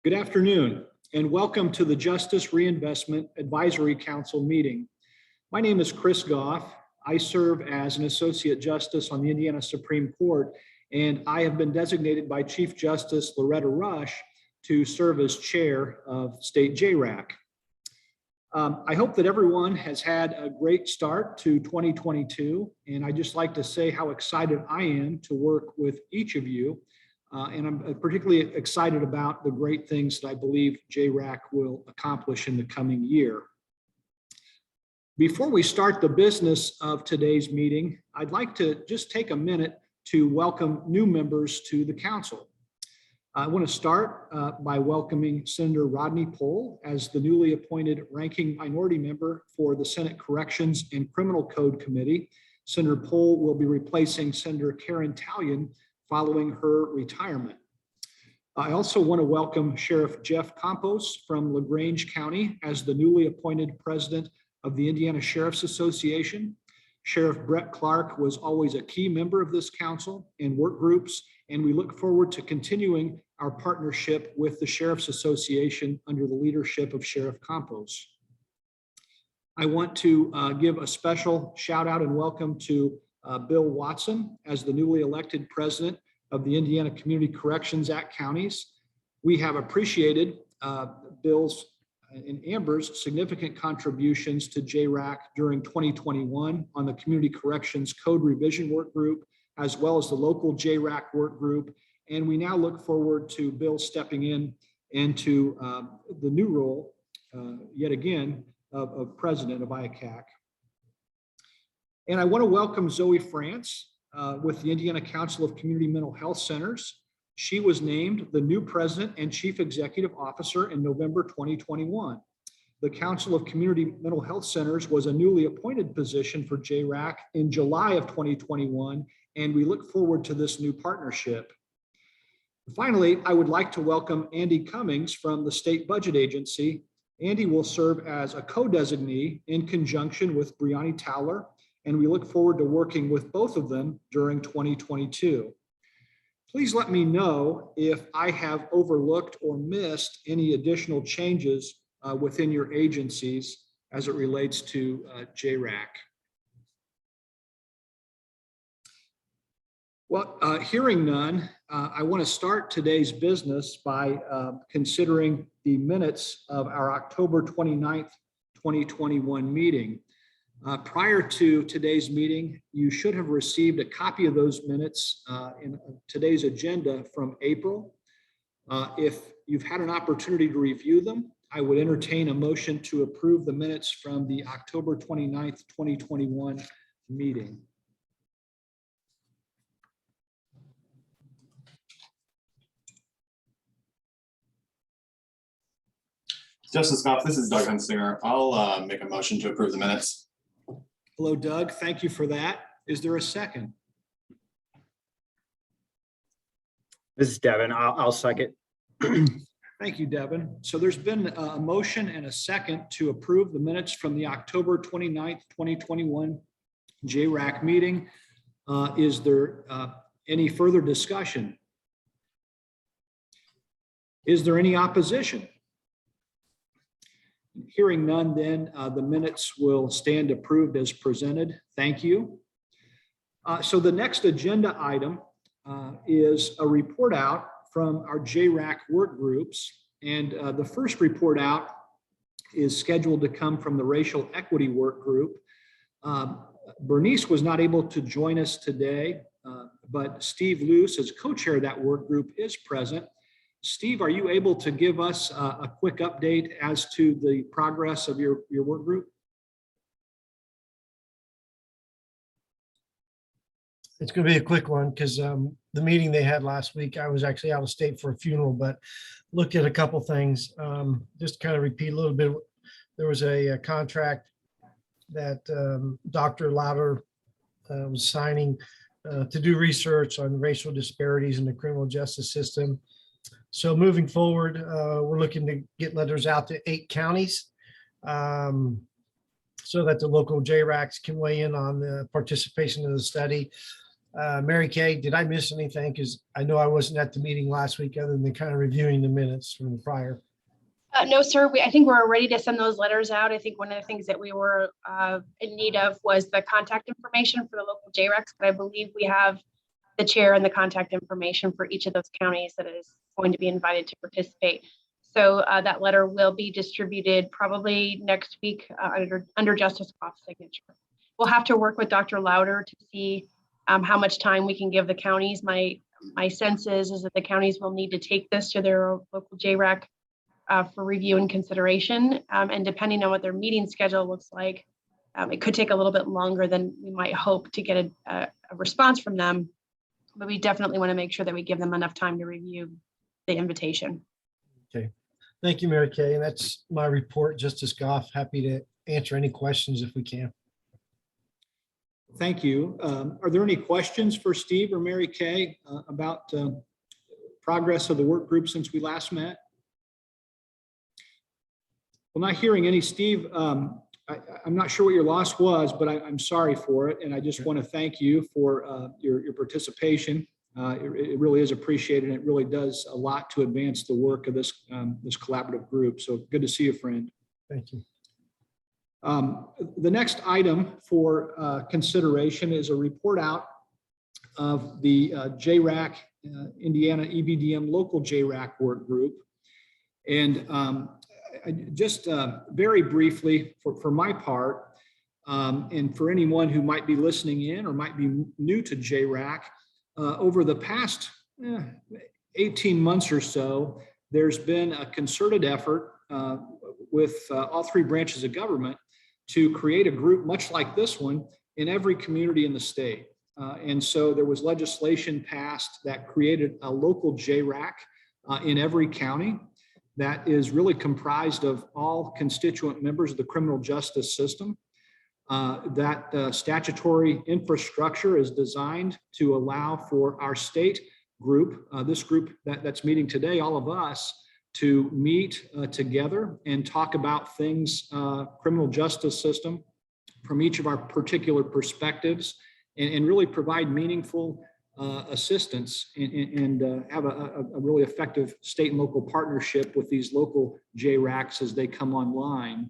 Good afternoon, and welcome to the Justice Reinvestment Advisory Council meeting. My name is Chris Goff. I serve as an Associate Justice on the Indiana Supreme Court, and I have been designated by Chief Justice Loretta Rush to serve as Chair of State JRAC. I hope that everyone has had a great start to 2022, and I'd just like to say how excited I am to work with each of you. And I'm particularly excited about the great things that I believe JRAC will accomplish in the coming year. Before we start the business of today's meeting, I'd like to just take a minute to welcome new members to the council. I want to start by welcoming Senator Rodney Pohl as the newly appointed ranking minority member for the Senate Corrections and Criminal Code Committee. Senator Pohl will be replacing Senator Karen Talion following her retirement. I also want to welcome Sheriff Jeff Campos from LaGrange County as the newly appointed president of the Indiana Sheriff's Association. Sheriff Brett Clark was always a key member of this council and work groups, and we look forward to continuing our partnership with the Sheriff's Association under the leadership of Sheriff Campos. I want to give a special shout out and welcome to Bill Watson as the newly elected president of the Indiana Community Corrections Act Counties. We have appreciated Bill's and Amber's significant contributions to JRAC during 2021 on the Community Corrections Code Revision Work Group, as well as the local JRAC work group. And we now look forward to Bill stepping into the new role, yet again, of president of IACAC. And I want to welcome Zoe France with the Indiana Council of Community Mental Health Centers. She was named the new president and chief executive officer in November 2021. The Council of Community Mental Health Centers was a newly appointed position for JRAC in July of 2021, and we look forward to this new partnership. Finally, I would like to welcome Andy Cummings from the State Budget Agency. Andy will serve as a co-designee in conjunction with Brianni Towler, and we look forward to working with both of them during 2022. Please let me know if I have overlooked or missed any additional changes within your agencies as it relates to JRAC. Well, hearing none, I want to start today's business by considering the minutes of our October 29th, 2021 meeting. Prior to today's meeting, you should have received a copy of those minutes in today's agenda from April. If you've had an opportunity to review them, I would entertain a motion to approve the minutes from the October 29th, 2021 meeting. Justice Goff, this is Doug Hunsinger. I'll make a motion to approve the minutes. Hello, Doug. Thank you for that. Is there a second? This is Devin. I'll second. Thank you, Devin. So there's been a motion and a second to approve the minutes from the October 29th, 2021 JRAC meeting. Is there any further discussion? Is there any opposition? Hearing none, then the minutes will stand approved as presented. Thank you. So the next agenda item is a report out from our JRAC work groups. And the first report out is scheduled to come from the Racial Equity Work Group. Bernice was not able to join us today, but Steve Luce, as co-chair of that work group, is present. Steve, are you able to give us a quick update as to the progress of your work group? It's going to be a quick one because the meeting they had last week, I was actually out of state for a funeral, but looked at a couple things. Just to kind of repeat a little bit, there was a contract that Dr. Lauder was signing to do research on racial disparities in the criminal justice system. So moving forward, we're looking to get letters out to 8 counties so that the local JRACs can weigh in on the participation in the study. Mary Kay, did I miss anything? Because I know I wasn't at the meeting last week other than kind of reviewing the minutes from the prior. No, sir. I think we're ready to send those letters out. I think one of the things that we were in need of was the contact information for the local JRECs, but I believe we have the chair and the contact information for each of those counties that is going to be invited to participate. So that letter will be distributed probably next week under Justice Goff's signature. We'll have to work with Dr. Lauder to see how much time we can give the counties. My sense is that the counties will need to take this to their local JREC for review and consideration. And depending on what their meeting schedule looks like, it could take a little bit longer than we might hope to get a response from them. But we definitely want to make sure that we give them enough time to review the invitation. Okay. Thank you, Mary Kay. And that's my report. Justice Goff, happy to answer any questions if we can. Thank you. Are there any questions for Steve or Mary Kay about progress of the work group since we last met? Well, not hearing any. Steve, I'm not sure what your loss was, but I'm sorry for it. And I just want to thank you for your participation. It really is appreciated. And it really does a lot to advance the work of this collaborative group. So good to see you, friend. Thank you. The next item for consideration is a report out of the JRAC Indiana EBDM local JRAC work group. And just very briefly, for my part, and for anyone who might be listening in or might be new to JRAC, over the past 18 months or so, there's been a concerted effort with all three branches of government to create a group much like this one in every community in the state. And so there was legislation passed that created a local JRAC in every county that is really comprised of all constituent members of the criminal justice system. That statutory infrastructure is designed to allow for our state group, this group that's meeting today, all of us, to meet together and talk about things, criminal justice system from each of our particular perspectives, and really provide meaningful assistance and have a really effective state and local partnership with these local JRACs as they come online.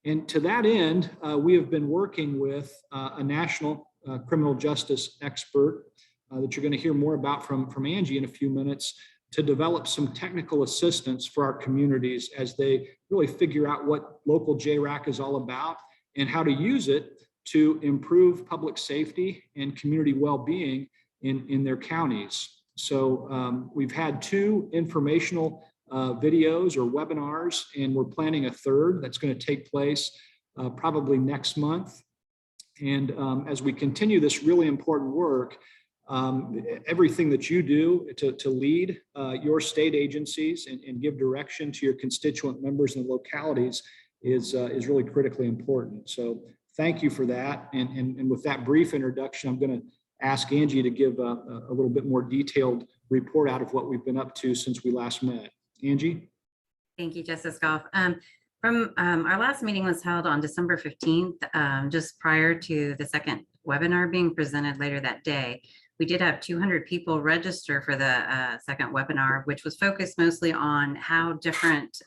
And to that end, we have been working with a national criminal justice expert that you're going to hear more about from Angie in a few minutes, to develop some technical assistance for our communities as they really figure out what local JRAC is all about and how to use it to improve public safety and community well-being in their counties. So we've had 2 informational videos or webinars, and we're planning a third that's going to take place probably next month. And as we continue this really important work, everything that you do to lead your state agencies and give direction to your constituent members and localities is really critically important. So thank you for that. And with that brief introduction, I'm going to ask Angie to give a little bit more detailed report out of what we've been up to since we last met. Angie? Thank you, Justice Goff. From our last meeting was held on December 15th, just prior to the second webinar being presented later that day. We did have 200 people register for the second webinar, which was focused mostly on how different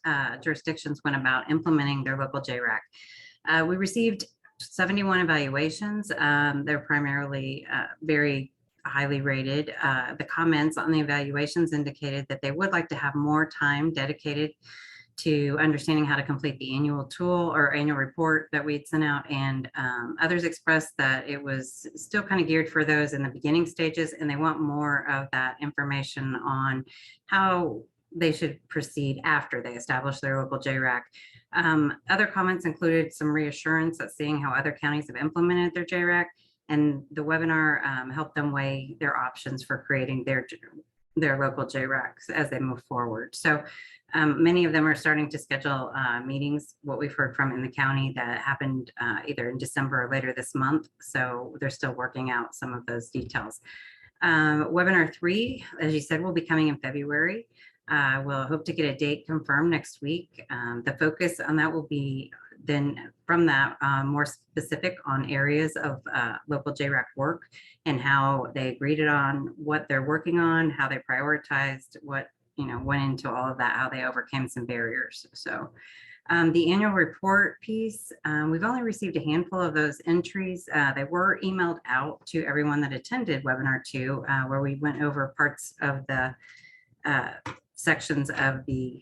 jurisdictions went about implementing their local JRAC. We received 71 evaluations. They're primarily very highly rated. The comments on the evaluations indicated that they would like to have more time dedicated to understanding how to complete the annual tool or annual report that we'd sent out, and others expressed that it was still kind of geared for those in the beginning stages, and they want more of that information on how they should proceed after they establish their local JRAC. Other comments included some reassurance at seeing how other counties have implemented their JRAC, and the webinar helped them weigh their options for creating their local JRACs as they move forward. So many of them are starting to schedule meetings, what we've heard from in the county, that happened either in December or later this month. So they're still working out some of those details. Webinar 3, as you said, will be coming in February. We'll hope to get a date confirmed next week. The focus on that will be then from that, more specific on areas of local JRAC work and how they agreed on what they're working on, how they prioritized, what, went into all of that, how they overcame some barriers. So the annual report piece, we've only received a handful of those entries. They were emailed out to everyone that attended webinar 2, where we went over parts of the sections of the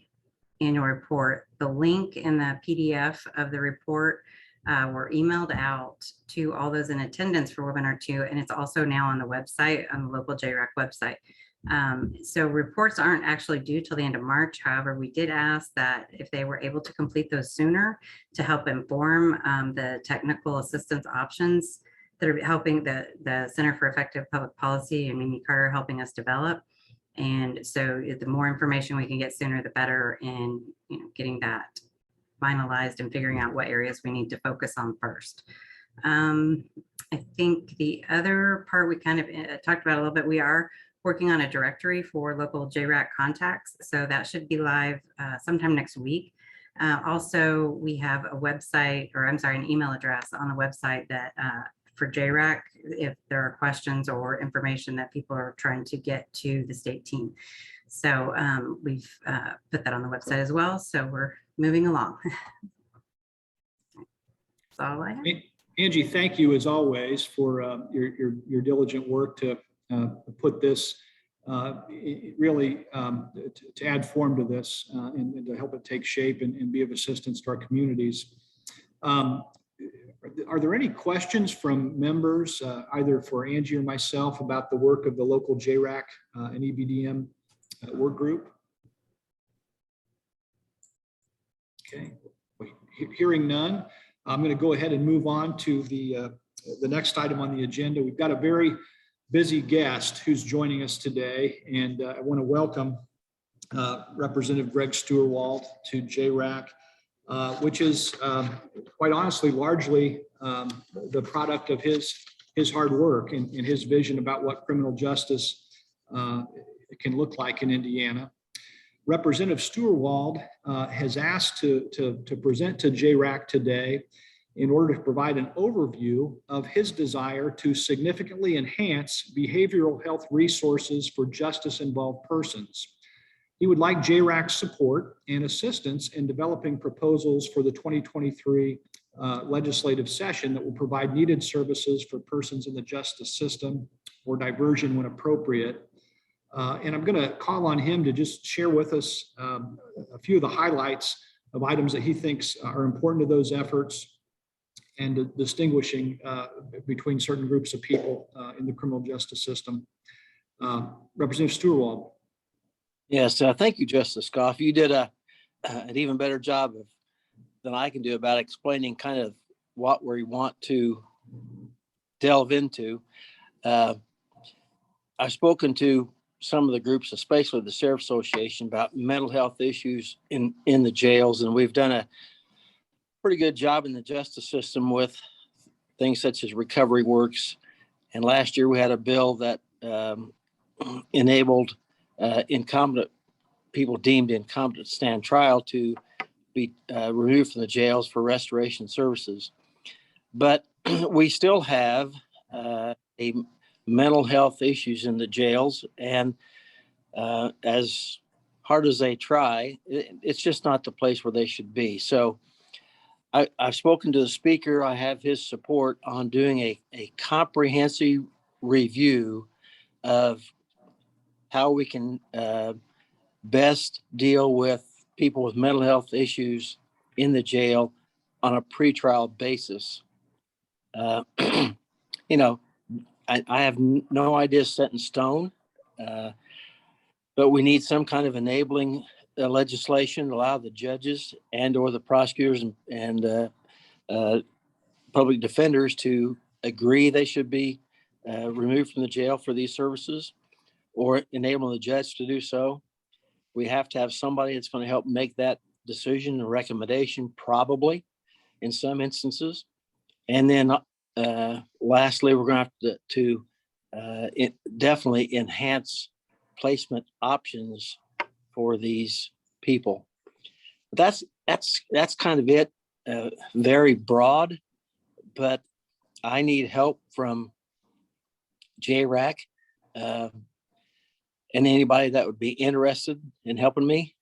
annual report. The link and the PDF of the report were emailed out to all those in attendance for webinar 2, and it's also now on the website, on the local JRAC website. So reports aren't actually due till the end of March. However, we did ask that if they were able to complete those sooner to help inform the technical assistance options that are helping the Center for Effective Public Policy and Mimi Carter helping us develop. And so the more information we can get sooner, the better in getting that finalized and figuring out what areas we need to focus on first. I think the other part we kind of talked about a little bit, we are working on a directory for local JRAC contacts. So that should be live sometime next week. Also, we have a website, or I'm sorry, an email address on the website that for JRAC, if there are questions or information that people are trying to get to the state team. So we've put that on the website as well. So we're moving along. That's all I have. Angie, thank you as always for your diligent work to put this really to add form to this and to help it take shape and be of assistance to our communities. Are there any questions from members, either for Angie or myself, about the work of the local JRAC and EBDM work group? Okay, hearing none, I'm going to go ahead and move on to the next item on the agenda. We've got a very busy guest who's joining us today, and I want to welcome Representative Greg Steuerwald to JRAC, which is quite honestly largely the product of his hard work and his vision about what criminal justice can look like in Indiana. Representative Steuerwald has asked to present to JRAC today in order to provide an overview of his desire to significantly enhance behavioral health resources for justice-involved persons. He would like JRAC's support and assistance in developing proposals for the 2023 legislative session that will provide needed services for persons in the justice system or diversion when appropriate. And I'm going to call on him to just share with us a few of the highlights of items that he thinks are important to those efforts and distinguishing between certain groups of people in the criminal justice system. Representative Steuerwald. Yes, thank you, Justice Goff. You did an even better job than I can do about explaining kind of what we want to delve into. I've spoken to some of the groups, especially the Sheriff Association, about mental health issues in the jails, and we've done a pretty good job in the justice system with things such as recovery works. And last year we had a bill that enabled incompetent people deemed incompetent to stand trial to be removed from the jails for restoration services. But we still have a mental health issues in the jails, and as hard as they try, it's just not the place where they should be. So I've spoken to the speaker. I have his support on doing a comprehensive review of how we can best deal with people with mental health issues in the jail on a pretrial basis. I have no idea set in stone, but we need some kind of enabling legislation to allow the judges and or the prosecutors and public defenders to agree they should be removed from the jail for these services, or enable the judge to do so. We have to have somebody that's going to help make that decision and recommendation, probably in some instances. And then lastly, we're going to have to definitely enhance placement options for these people. That's kind of it. very broad, but I need help from JRAC and anybody that would be interested in helping me.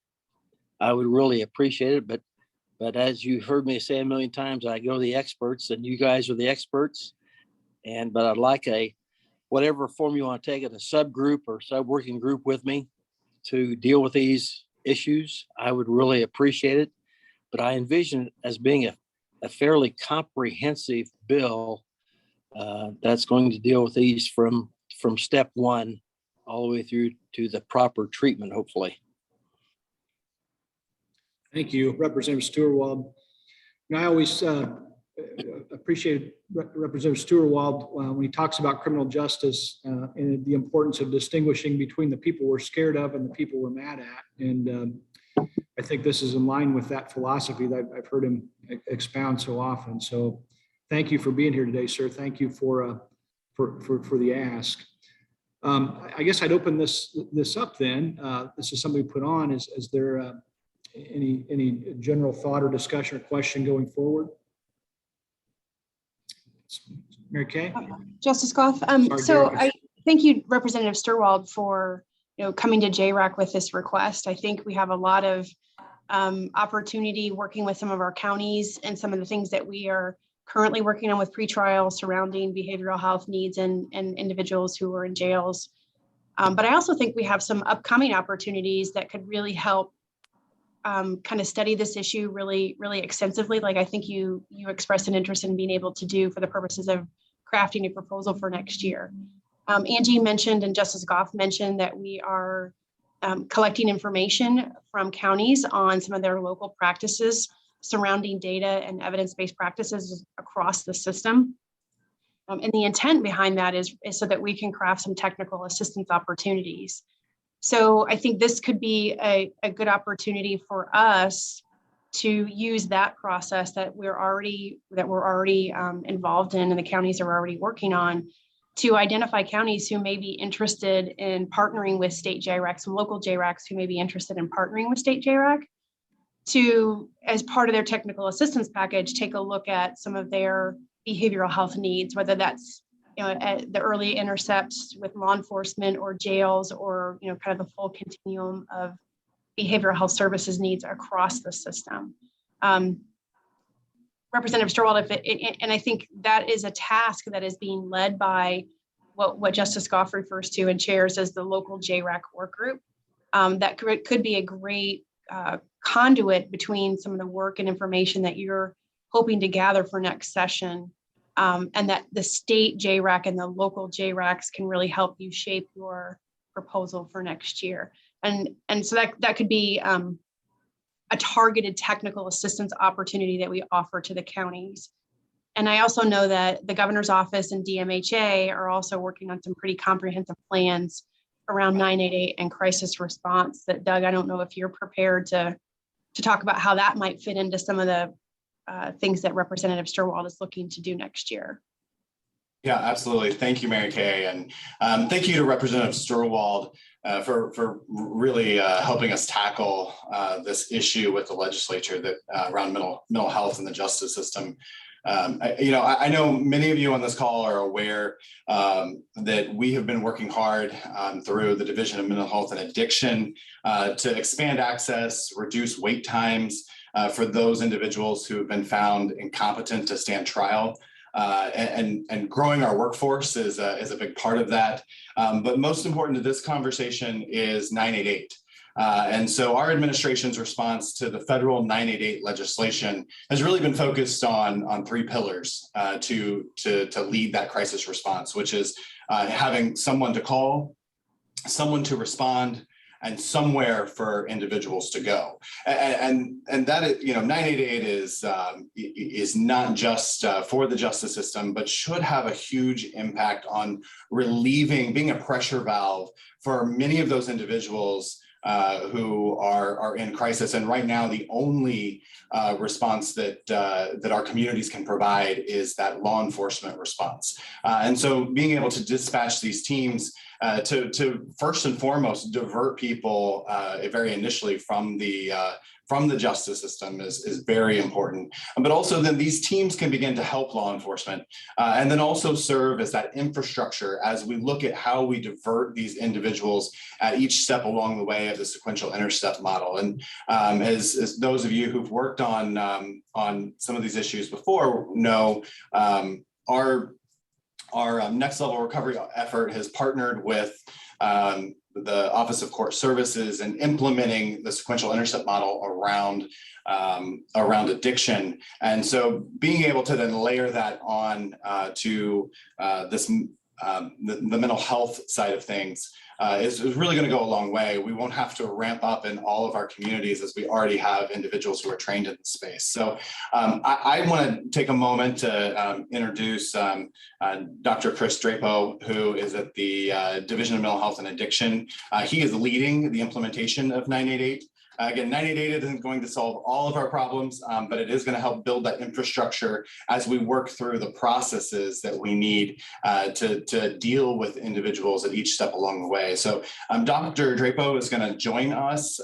I would really appreciate it. But as you heard me say a million times, I go to the experts, and you guys are the experts. But I'd like whatever form you want to take it, a subgroup or sub-working group with me to deal with these issues. I would really appreciate it. But I envision it as being a fairly comprehensive bill that's going to deal with these from step one all the way through to the proper treatment, hopefully. Thank you, Representative Steuerwald. And I always appreciate Representative Steuerwald when he talks about criminal justice and the importance of distinguishing between the people we're scared of and the people we're mad at. And I think this is in line with that philosophy that I've heard him expound so often. So thank you for being here today, sir. Thank you for the ask. I guess I'd open this up then. This is something we put on. Is there any general thought or discussion or question going forward? Mary Kay? Justice Goff. Sorry, So Derek. I thank you, Representative Steuerwald, for coming to JRAC with this request. I think we have a lot of opportunity working with some of our counties and some of the things that we are currently working on with pretrial surrounding behavioral health needs and individuals who are in jails. But I also think we have some upcoming opportunities that could really help kind of study this issue really, really extensively. Like I think you expressed an interest in being able to do for the purposes of crafting a proposal for next year. Angie mentioned and Justice Goff mentioned that we are collecting information from counties on some of their local practices surrounding data and evidence-based practices across the system. And the intent behind that is so that we can craft some technical assistance opportunities. So I think this could be a good opportunity for us to use that process that we're already involved in and the counties are already working on to identify counties who may be interested in partnering with state JRACs and local JRACs who may be interested in partnering with state JRAC to, as part of their technical assistance package, take a look at some of their behavioral health needs, whether that's at the early intercepts with law enforcement or jails or kind of the full continuum of behavioral health services needs across the system. Representative Steuerwald, and I think that is a task that is being led by what Justice Goff refers to and chairs as the local JRAC work group. That could be a great conduit between some of the work and information that you're hoping to gather for next session, and that the state JRAC and the local JRACs can really help you shape your proposal for next year. And so that could be a targeted technical assistance opportunity that we offer to the counties. And I also know that the governor's office and DMHA are also working on some pretty comprehensive plans around 988 and crisis response that, Doug, I don't know if you're prepared to talk about how that might fit into some of the things that Representative Steuerwald is looking to do next year. Yeah, absolutely. Thank you, Mary Kay. And thank you to Representative Steuerwald for really helping us tackle this issue with the legislature that around mental health in the justice system. I know many of you on this call are aware that we have been working hard through the Division of Mental Health and Addiction to expand access, reduce wait times for those individuals who have been found incompetent to stand trial. And growing our workforce is a big part of that. But most important to this conversation is 988. And so our administration's response to the federal 988 legislation has really been focused on three pillars to lead that crisis response, which is having someone to call, someone to respond, and somewhere for individuals to go. And that is, 988 is not just for the justice system, but should have a huge impact on relieving, being a pressure valve for many of those individuals who are in crisis. And right now, the only response that our communities can provide is that law enforcement response. And so being able to dispatch these teams to first and foremost divert people very initially from the justice system is very important. But also then these teams can begin to help law enforcement and then also serve as that infrastructure as we look at how we divert these individuals at each step along the way of the sequential intercept model. And as those of you who've worked on some of these issues before know, our next level recovery effort has partnered with the Office of Court Services and implementing the sequential intercept model around addiction. And so being able to then layer that on to the mental health side of things is really going to go a long way. We won't have to ramp up in all of our communities as we already have individuals who are trained in the space. So I want to take a moment to introduce Dr. Chris Drapo, who is at the Division of Mental Health and Addiction. He is leading the implementation of 988. Again, 988 isn't going to solve all of our problems, but it is going to help build that infrastructure as we work through the processes that we need to deal with individuals at each step along the way. So Dr. Drapo is going to join us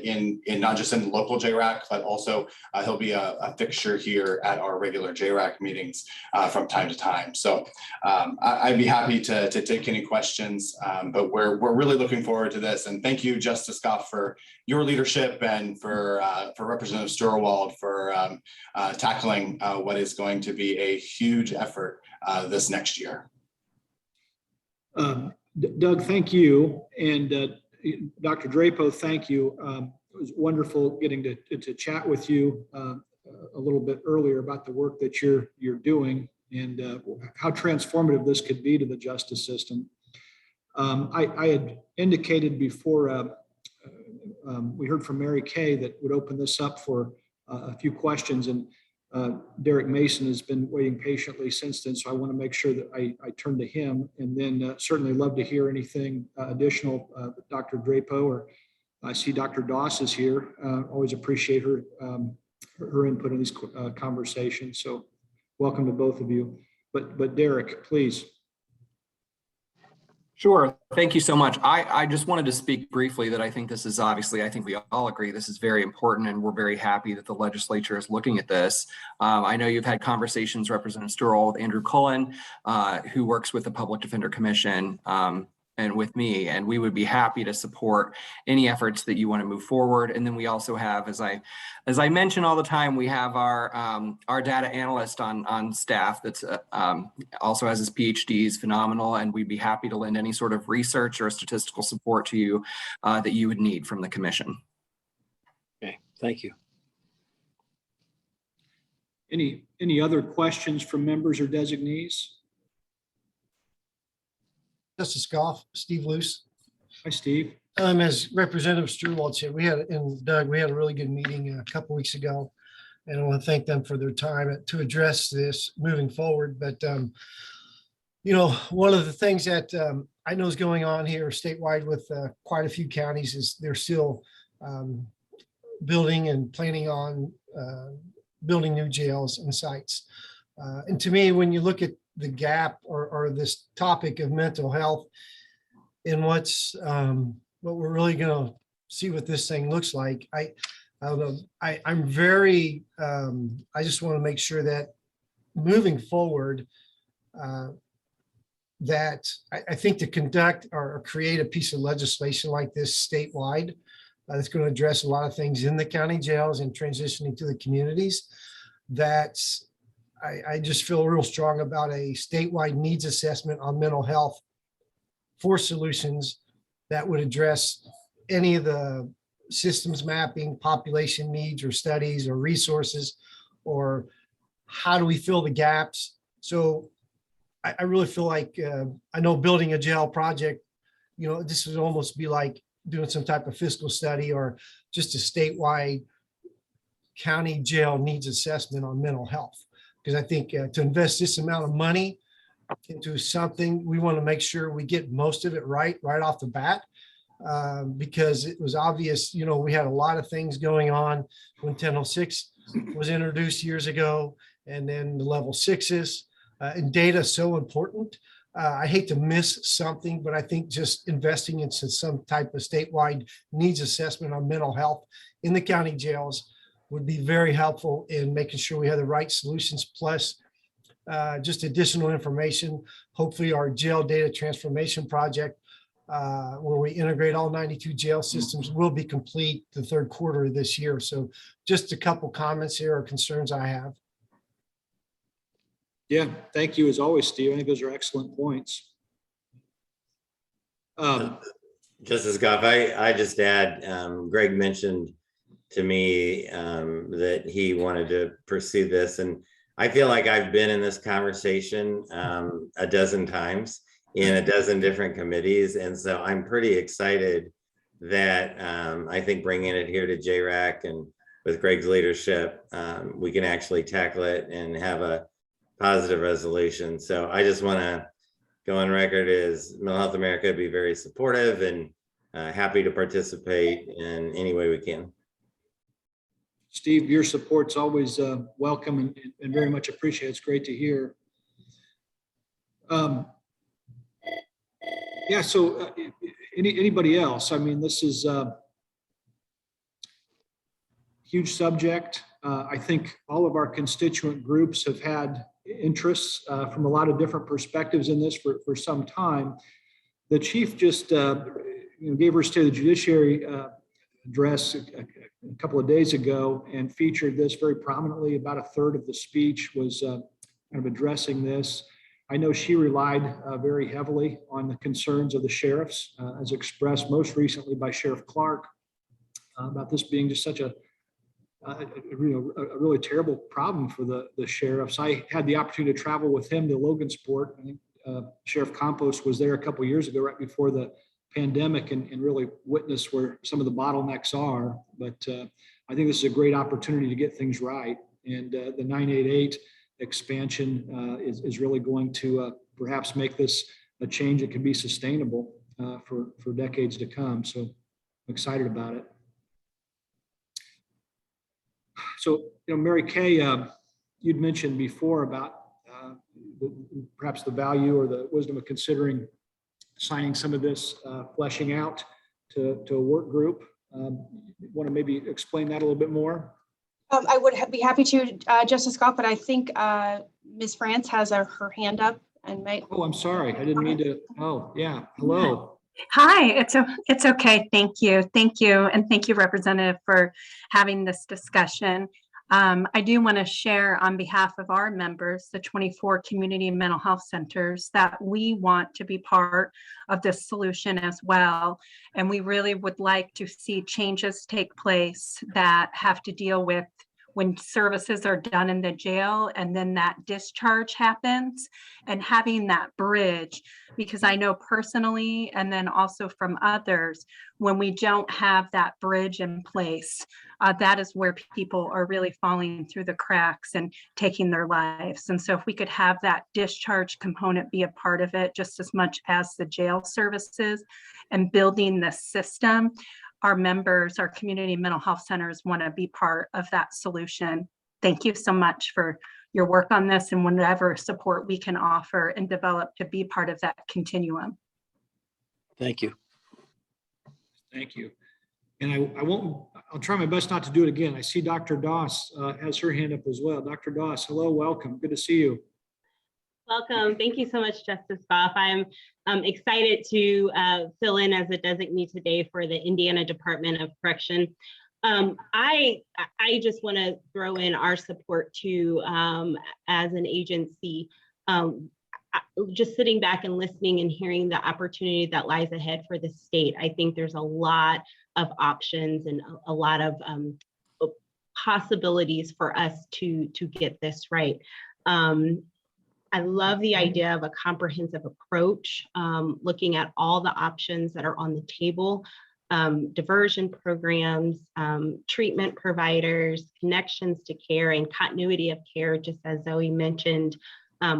in not just in local JRAC, but also he'll be a fixture here at our regular JRAC meetings from time to time. So I'd be happy to take any questions, but we're really looking forward to this. And thank you, Justice Goff, for your leadership and for Representative Sturwald for tackling what is going to be a huge effort this next year. Doug, thank you. And Dr. Drapo, thank you. It was wonderful getting to chat with you a little bit earlier about the work that you're doing and how transformative this could be to the justice system. I had indicated before we heard from Mary Kay that would open this up for a few questions, and Derek Mason has been waiting patiently since then, so I want to make sure that I turn to him, and then certainly love to hear anything additional. Dr. Drapo, or I see Dr. Doss is here. Always appreciate her input in these conversations, so welcome to both of you. But Derek, please. Sure. Thank you so much. I just wanted to speak briefly that I think this is obviously, I think we all agree this is very important, and we're very happy that the legislature is looking at this. I know you've had conversations, Representative Sturwald, with Andrew Cullen, who works with the Public Defender Commission, and with me, and we would be happy to support any efforts that you want to move forward. And then we also have, as I mention all the time, we have our data analyst on staff that's also has his PhD, is phenomenal, and we'd be happy to lend any sort of research or statistical support to you that you would need from the commission. Okay, thank you. Any other questions from members or designees? Justice Goff, Steve Luce. Hi, Steve. As Representative Sturwald said, we had a really good meeting a couple weeks ago, and I want to thank them for their time to address this moving forward. But you know, one of the things that I know is going on here statewide with quite a few counties is they're still building and planning on building new jails and sites. And to me, when you look at the gap or this topic of mental health and what we're really going to see what this thing looks like, I don't know. I'm very, I just want to make sure that moving forward, that I think to conduct or create a piece of legislation like this statewide, that's going to address a lot of things in the county jails and transitioning to the communities, that's I just feel real strong about a statewide needs assessment on mental health for solutions that would address any of the systems mapping, population needs or studies or resources, or how do we fill the gaps. So I really feel like I know building a jail project, you know, this would almost be like doing some type of fiscal study or just a statewide county jail needs assessment on mental health. Because I think to invest this amount of money into something, we want to make sure we get most of it right off the bat, because it was obvious, you know, we had a lot of things going on when 1006 was introduced years ago, and then the level 6s, and data is so important. I hate to miss something, but I think just investing into some type of statewide needs assessment on mental health in the county jails would be very helpful in making sure we have the right solutions, plus just additional information. Hopefully our jail data transformation project, where we integrate all 92 jail systems, will be complete the third quarter of this year. So just a couple comments here or concerns I have. Yeah, thank you as always, Steve. I think those are excellent points. Justice Goff, I just add, Greg mentioned to me that he wanted to pursue this, and I feel like I've been in this conversation a dozen times in a dozen different committees, and so I'm pretty excited that I think bringing it here to JRAC and with Greg's leadership, we can actually tackle it and have a positive resolution. So I just want to go on record as Mental Health America, be very supportive and happy to participate in any way we can. Steve, your support's always welcome and very much appreciated. It's great to hear. Yeah, so anybody else? I mean, this is a huge subject. I think all of our constituent groups have had interests from a lot of different perspectives in this for some time. The chief just gave her State of the Judiciary address a couple of days ago and featured this very prominently. About a third of the speech was kind of addressing this. I know she relied very heavily on the concerns of the sheriffs, as expressed most recently by Sheriff Clark, about this being just such a really terrible problem for the sheriffs. I had the opportunity to travel with him to Logansport. I think Sheriff Campos was there a couple of years ago, right before the pandemic, and really witnessed where some of the bottlenecks are. But I think this is a great opportunity to get things right. And the 988 expansion is really going to perhaps make this a change that can be sustainable for decades to come. So I'm excited about it. So, Mary Kay, you'd mentioned before about perhaps the value or the wisdom of considering signing some of this, fleshing out to a work group. Want to maybe explain that a little bit more? I would be happy to, Justice Goff, but I think Ms. France has her hand up and may. Oh, I'm sorry. I didn't mean to. Oh, yeah. Hello. Hi, it's okay. Thank you. And thank you, Representative, for having this discussion. I do want to share on behalf of our members, the 24 community mental health centers, that we want to be part of this solution as well. And we really would like to see changes take place that have to deal with when services are done in the jail and then that discharge happens, and having that bridge, because I know personally, and then also from others, when we don't have that bridge in place, that is where people are really falling through the cracks and taking their lives. And so if we could have that discharge component be a part of it just as much as the jail services and building the system, our members, our community mental health centers want to be part of that solution. Thank you so much for your work on this and whatever support we can offer and develop to be part of that continuum. Thank you. Thank you. And I'll try my best not to do it again. I see Dr. Doss has her hand up as well. Dr. Doss, hello, welcome. Good to see you. Welcome. Thank you so much, Justice Goff. I'm excited to fill in as a designee today for the Indiana Department of Correction. I just want to throw in our support too, as an agency. Just sitting back and listening and hearing the opportunity that lies ahead for the state. I think there's a lot of options and a lot of possibilities for us to get this right. I love the idea of a comprehensive approach, looking at all the options that are on the table, diversion programs, treatment providers, connections to care and continuity of care, just as Zoe mentioned,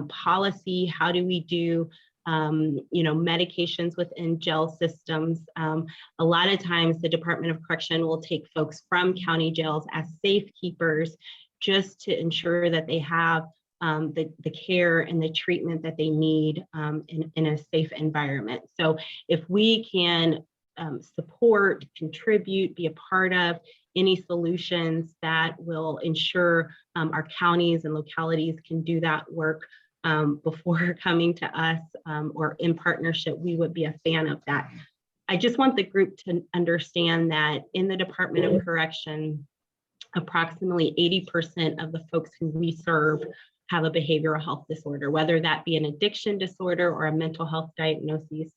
policy, how do we do medications within jail systems. A lot of times the Department of Correction will take folks from county jails as safekeepers just to ensure that they have the care and the treatment that they need in a safe environment. So if we can support, contribute, be a part of any solutions that will ensure our counties and localities can do that work before coming to us or in partnership, we would be a fan of that. I just want the group to understand that in the Department of Correction, approximately 80% of the folks who we serve have a behavioral health disorder, whether that be an addiction disorder or a mental health diagnosis.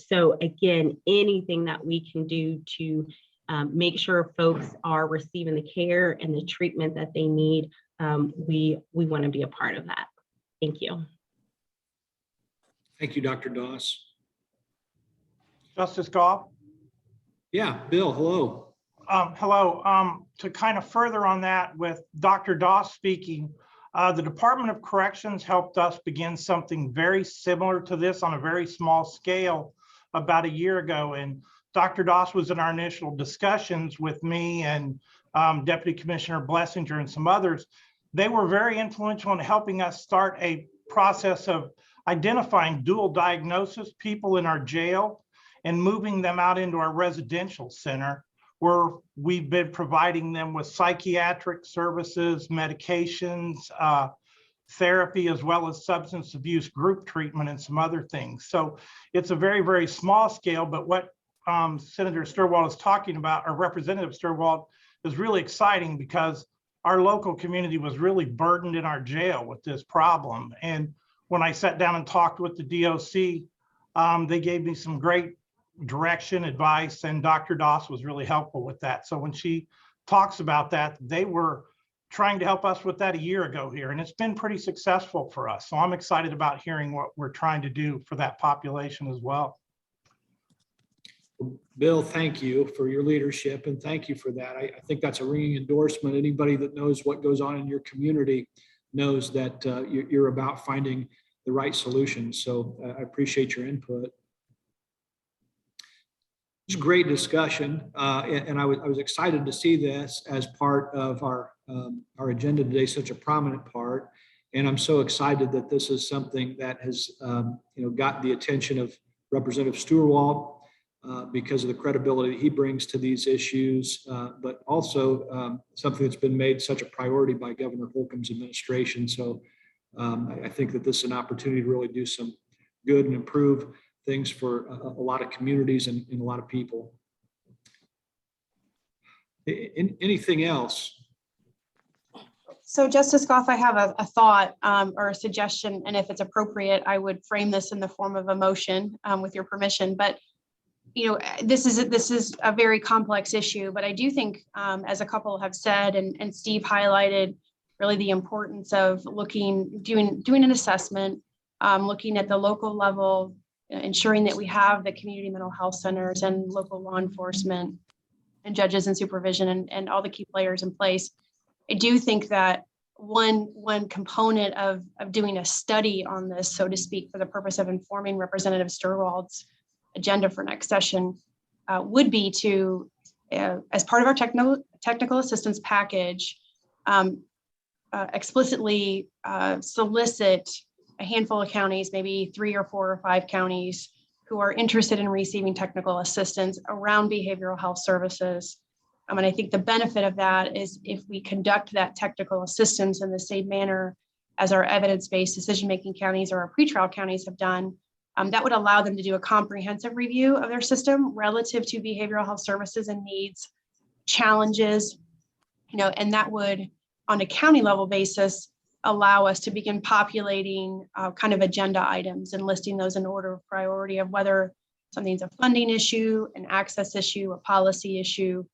So again, anything that we can do to make sure folks are receiving the care and the treatment that they need, we want to be a part of that. Thank you. Thank you, Dr. Doss. Justice Goff? Yeah, Bill, hello. Hello. To kind of further on that with Dr. Doss speaking, the Department of Corrections helped us begin something very similar to this on a very small scale about a year ago. And Dr. Doss was in our initial discussions with me and Deputy Commissioner Blessinger and some others. They were very influential in helping us start a process of identifying dual diagnosis people in our jail and moving them out into our residential center, where we've been providing them with psychiatric services, medications, therapy, as well as substance abuse group treatment and some other things. So it's a very, very small scale, but what Senator Sturwald is talking about, or Representative Sturwald, is really exciting because our local community was really burdened in our jail with this problem. And when I sat down and talked with the DOC, they gave me some great direction, advice, and Dr. Doss was really helpful with that. So when she talks about that, they were trying to help us with that a year ago here, and it's been pretty successful for us. So I'm excited about hearing what we're trying to do for that population as well. Bill, thank you for your leadership, and thank you for that. I think that's a ringing endorsement. Anybody that knows what goes on in your community knows that you're about finding the right solutions. So I appreciate your input. It's a great discussion, and I was excited to see this as part of our agenda today, such a prominent part. And I'm so excited that this is something that has got the attention of Representative Sturwald because of the credibility that he brings to these issues, but also something that's been made such a priority by Governor Holcomb's administration. So I think that this is an opportunity to really do some good and improve things for a lot of communities and a lot of people. Anything else? So Justice Goff, I have a thought or a suggestion, and if it's appropriate, I would frame this in the form of a motion with your permission. But this is a very complex issue, but I do think, as a couple have said, and Steve highlighted, really the importance of doing an assessment, looking at the local level, ensuring that we have the community mental health centers and local law enforcement and judges and supervision and all the key players in place. I do think that one component of doing a study on this, so to speak, for the purpose of informing Representative Sturwald's agenda for next session would be to, as part of our technical assistance package, explicitly solicit a handful of counties, maybe 3 or 4 or 5 counties, who are interested in receiving technical assistance around behavioral health services. And I think the benefit of that is if we conduct that technical assistance in the same manner as our evidence-based decision-making counties or our pretrial counties have done, that would allow them to do a comprehensive review of their system relative to behavioral health services and needs, challenges, and that would, on a county level basis, allow us to begin populating kind of agenda items and listing those in order of priority of whether something's a funding issue, an access issue, a policy issue,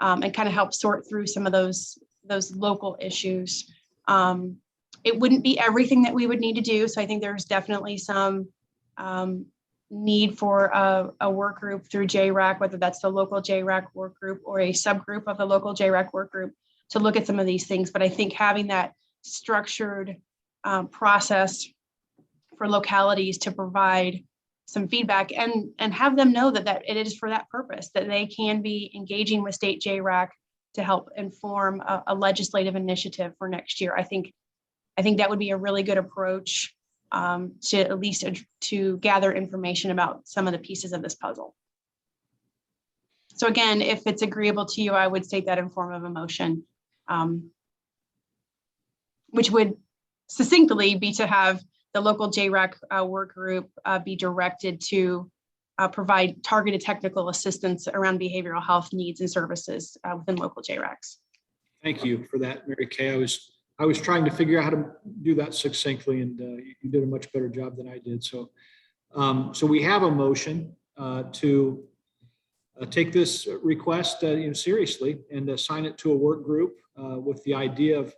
and kind of help sort through some of those local issues. It wouldn't be everything that we would need to do. So I think there's definitely some need for a work group through JRAC, whether that's the local JRAC work group or a subgroup of the local JRAC work group, to look at some of these things. But I think having that structured process for localities to provide some feedback and have them know that it is for that purpose, that they can be engaging with state JRAC to help inform a legislative initiative for next year. I think I think that would be a really good approach to at least to gather information about some of the pieces of this puzzle. So again, if it's agreeable to you, I would state that in form of a motion, which would succinctly be to have the local JREC work group be directed to provide targeted technical assistance around behavioral health needs and services within local JRECs. Thank you for that, Mary Kay. I was trying to figure out how to do that succinctly, and you did a much better job than I did. So, so we have a motion to take this request seriously and assign it to a work group with the idea of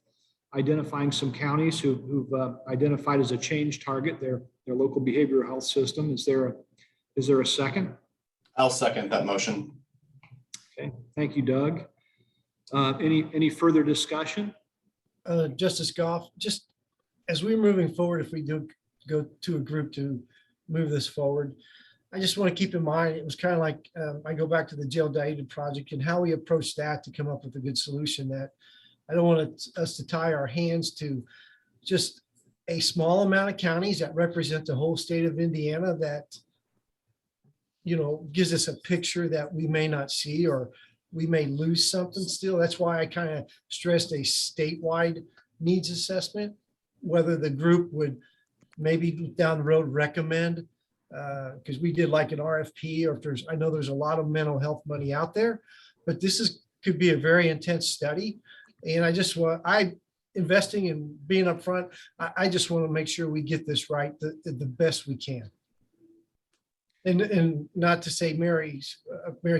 identifying some counties who've identified as a change target their local behavioral health system. Is there a second? I'll second that motion. Okay, thank you, Doug. Any further discussion? Justice Goff, just as we're moving forward, if we do go to a group to move this forward, I just want to keep in mind, it was kind of like, I go back to the jail data project and how we approach that to come up with a good solution. That I don't want us to tie our hands to just a small amount of counties that represent the whole state of Indiana that, gives us a picture that we may not see, or we may lose something still. That's why I kind of stressed a statewide needs assessment, whether the group would maybe down the road recommend, because we did like an RFP, or if I know there's a lot of mental health money out there, but this could be a very intense study. And investing in being upfront, I just want to make sure we get this right the best we can. And not to say Mary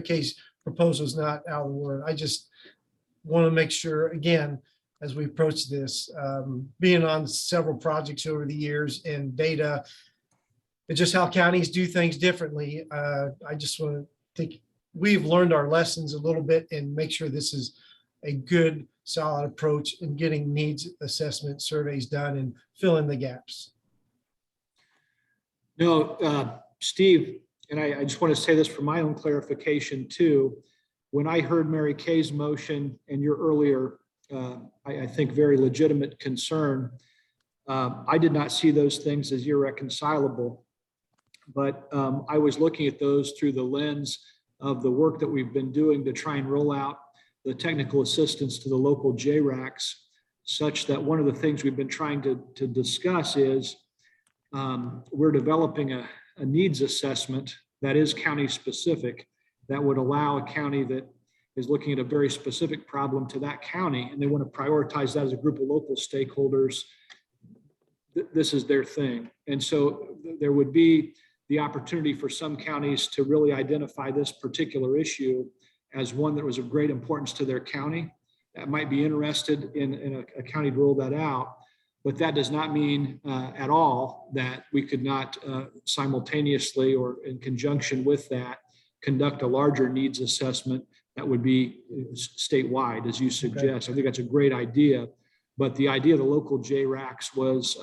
Kay's proposal is not out of the word. I just want to make sure, again, as we approach this, being on several projects over the years and data, it's just how counties do things differently. I just want to think we've learned our lessons a little bit and make sure this is a good, solid approach in getting needs assessment surveys done and fill in the gaps. No, Steve, and I just want to say this for my own clarification too. When I heard Mary Kay's motion and your earlier, I think very legitimate concern, I did not see those things as irreconcilable, but I was looking at those through the lens of the work that we've been doing to try and roll out the technical assistance to the local JRACs, such that one of the things we've been trying to discuss is we're developing a needs assessment that is county specific, that would allow a county that is looking at a very specific problem to that county, and they want to prioritize that as a group of local stakeholders. This is their thing. And so there would be the opportunity for some counties to really identify this particular issue as one that was of great importance to their county, that might be interested in a county to roll that out. But that does not mean at all that we could not simultaneously or in conjunction with that conduct a larger needs assessment that would be statewide, as you suggest. Okay. I think that's a great idea. But the idea of the local JRACs was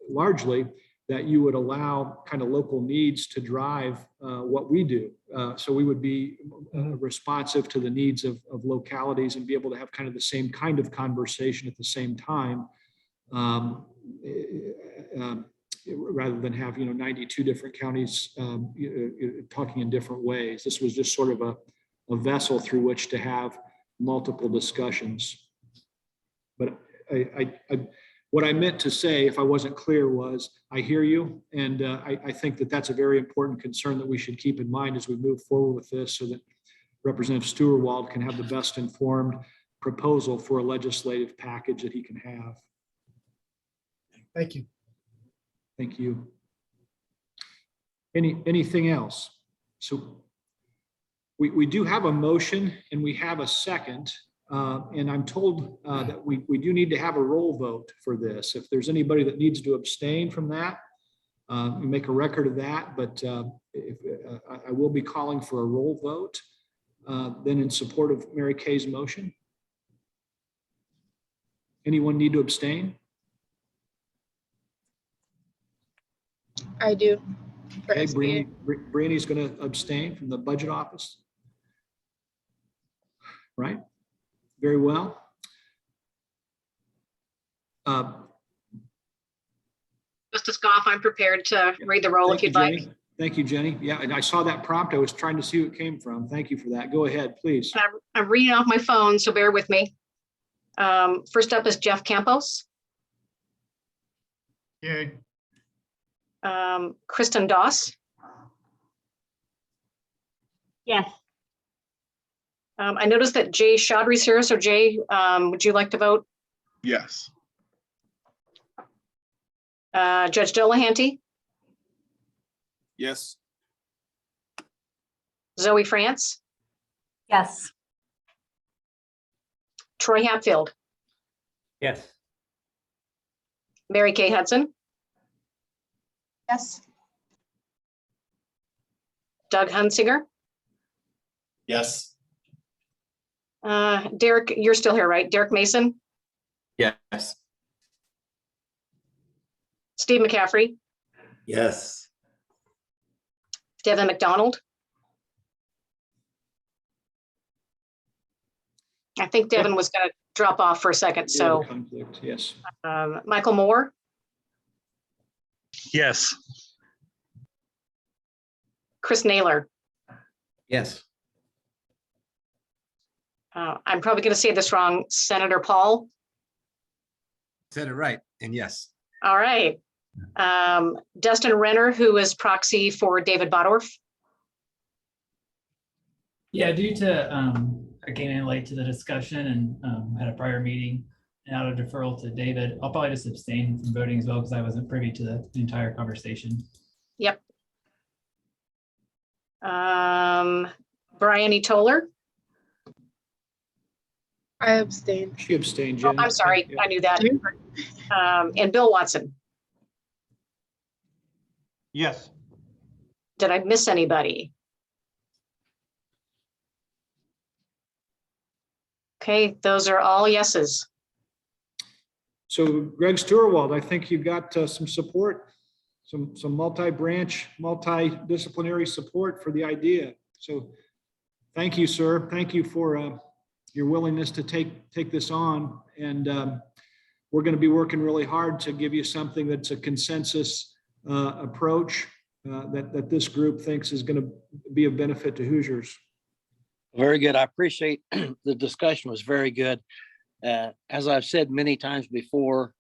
largely that you would allow kind of local needs to drive what we do. So we would be responsive to the needs of localities and be able to have kind of the same kind of conversation at the same time. Rather than have 92 different counties talking in different ways. This was just sort of a vessel through which to have multiple discussions. But what I meant to say, if I wasn't clear, was I hear you, and I think that that's a very important concern that we should keep in mind as we move forward with this, so that Representative Steuerwald can have the best informed proposal for a legislative package that he can have. Thank you. Thank you. Anything else? So we do have a motion and we have a second, and I'm told that we do need to have a roll vote for this. If there's anybody that needs to abstain from that, we make a record of that, but I will be calling for a roll vote then in support of Mary Kay's motion. Anyone need to abstain? I do. Okay, Brianny's going to abstain from the budget office. Right. Very well. Justice Goff, I'm prepared to read the roll if you'd like. Jenny. Thank you, Jenny. Yeah, and I saw that prompt. I was trying to see who it came from. Thank you for that. Go ahead, please. I'm reading off my phone, so bear with me. First up is Jeff Campos. Yay. Kristen Doss. Yes. I noticed that Jay Chaudhry's here. So Jay, would you like to vote? Yes. Judge Delahanty, Yes. Zoe France, Yes. Troy Hatfield, Yes. Mary Kay Hudson, Yes. Doug Hunsinger, Yes. Derek, you're still here, right? Derek Mason, Yes. Steve McCaffrey, Yes. Devin McDonald. I think Devin was going to drop off for a second. So Conflict, yes. Michael Moore, Yes. Chris Naylor. Yes. I'm probably going to say this wrong. Senator Paul. Said it right. And yes. All right. Dustin Renner, who is proxy for David Bodorf. Yeah, due to I came in late to the discussion and had a prior meeting and out of deferral to David, I'll probably just abstain from voting as well because I wasn't privy to the entire conversation. Yep. Brian E. Toller. I abstain. She abstained, Oh, Jen. I'm sorry. Yeah. I knew that. And Bill Watson. Yes. Did I miss anybody? Okay, those are all yeses. So Greg Stewart, I think you've got some support, some multi-branch, multidisciplinary support for the idea. So thank you, sir. Thank you for your willingness to take this on. And we're going to be working really hard to give you something that's a consensus approach that this group thinks is going to be of benefit to Hoosiers. Very good. I appreciate the discussion was very good. As I've said many times before,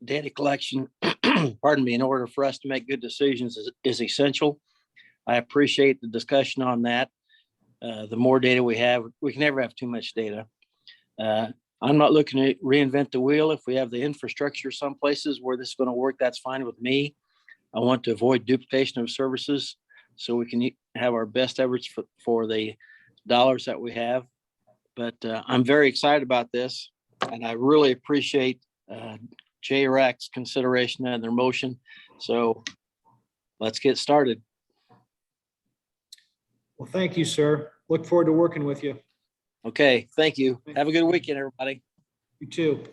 data collection, pardon me, in order for us to make good decisions is essential. I appreciate the discussion on that. The more data we have, we can never have too much data. I'm not looking to reinvent the wheel. If we have the infrastructure some places where this is going to work, that's fine with me. I want to avoid duplication of services so we can have our best efforts for the dollars that we have. But I'm very excited about this, and I really appreciate JRAC's consideration and their motion. So let's get started. Well, thank you, sir. Look forward to working with you. Okay, thank you. Have a good weekend, everybody. You too.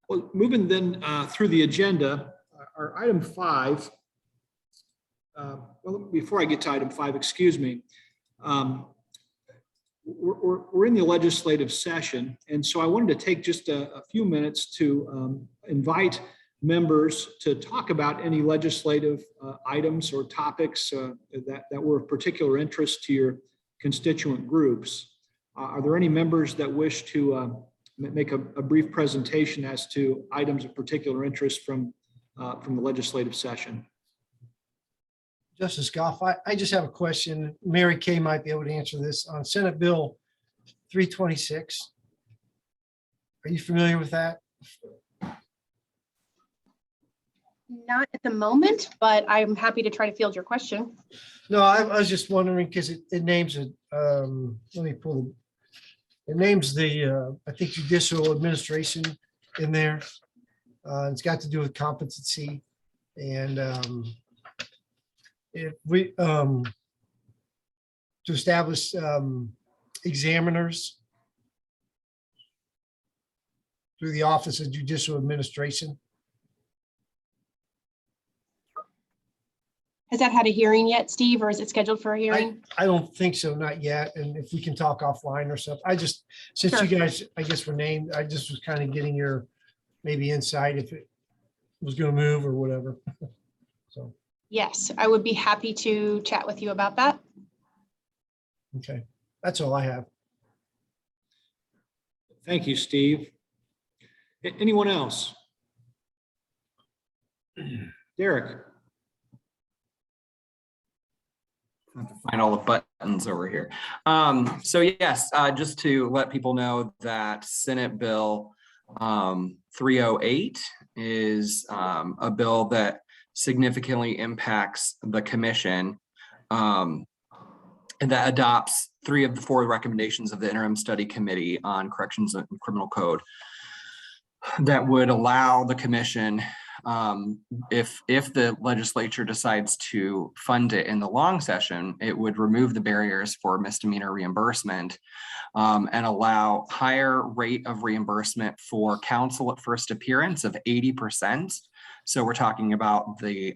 Well, moving then through the agenda, our item 5. Well, before I get to item 5, excuse me. We're in the legislative session, and so I wanted to take just a few minutes to invite members to talk about any legislative items or topics that were of particular interest to your constituent groups. Are there any members that wish to make a brief presentation as to items of particular interest from the legislative session? Justice Goff, I just have a question. Mary Kay might be able to answer this on Senate Bill 326. Are you familiar with that? Not at the moment, but I'm happy to try to field your question. No, I was just wondering because it names it. Let me pull it names the I think judicial administration in there. It's got to do with competency, and if we to establish examiners through the Office of Judicial Administration. Has that had a hearing yet, Steve, or is it scheduled for a hearing? I don't think so, not yet. And if we can talk offline or something, since Sure. you guys, I guess, were named, I just was kind of getting your maybe insight if it was going to move or whatever. So, Yes, I would be happy to chat with you about that. okay, that's all I have. Thank you, Steve. Anyone else? Derek? Have to find all the buttons over here. So yes, just to let people know that Senate Bill 308 is a bill that significantly impacts the commission and that adopts 3 of the 4 recommendations of the interim study committee on corrections and criminal code that would allow the commission, if the legislature decides to fund it in the long session, it would remove the barriers for misdemeanor reimbursement and allow higher rate of reimbursement for counsel at first appearance of 80%. So we're talking about the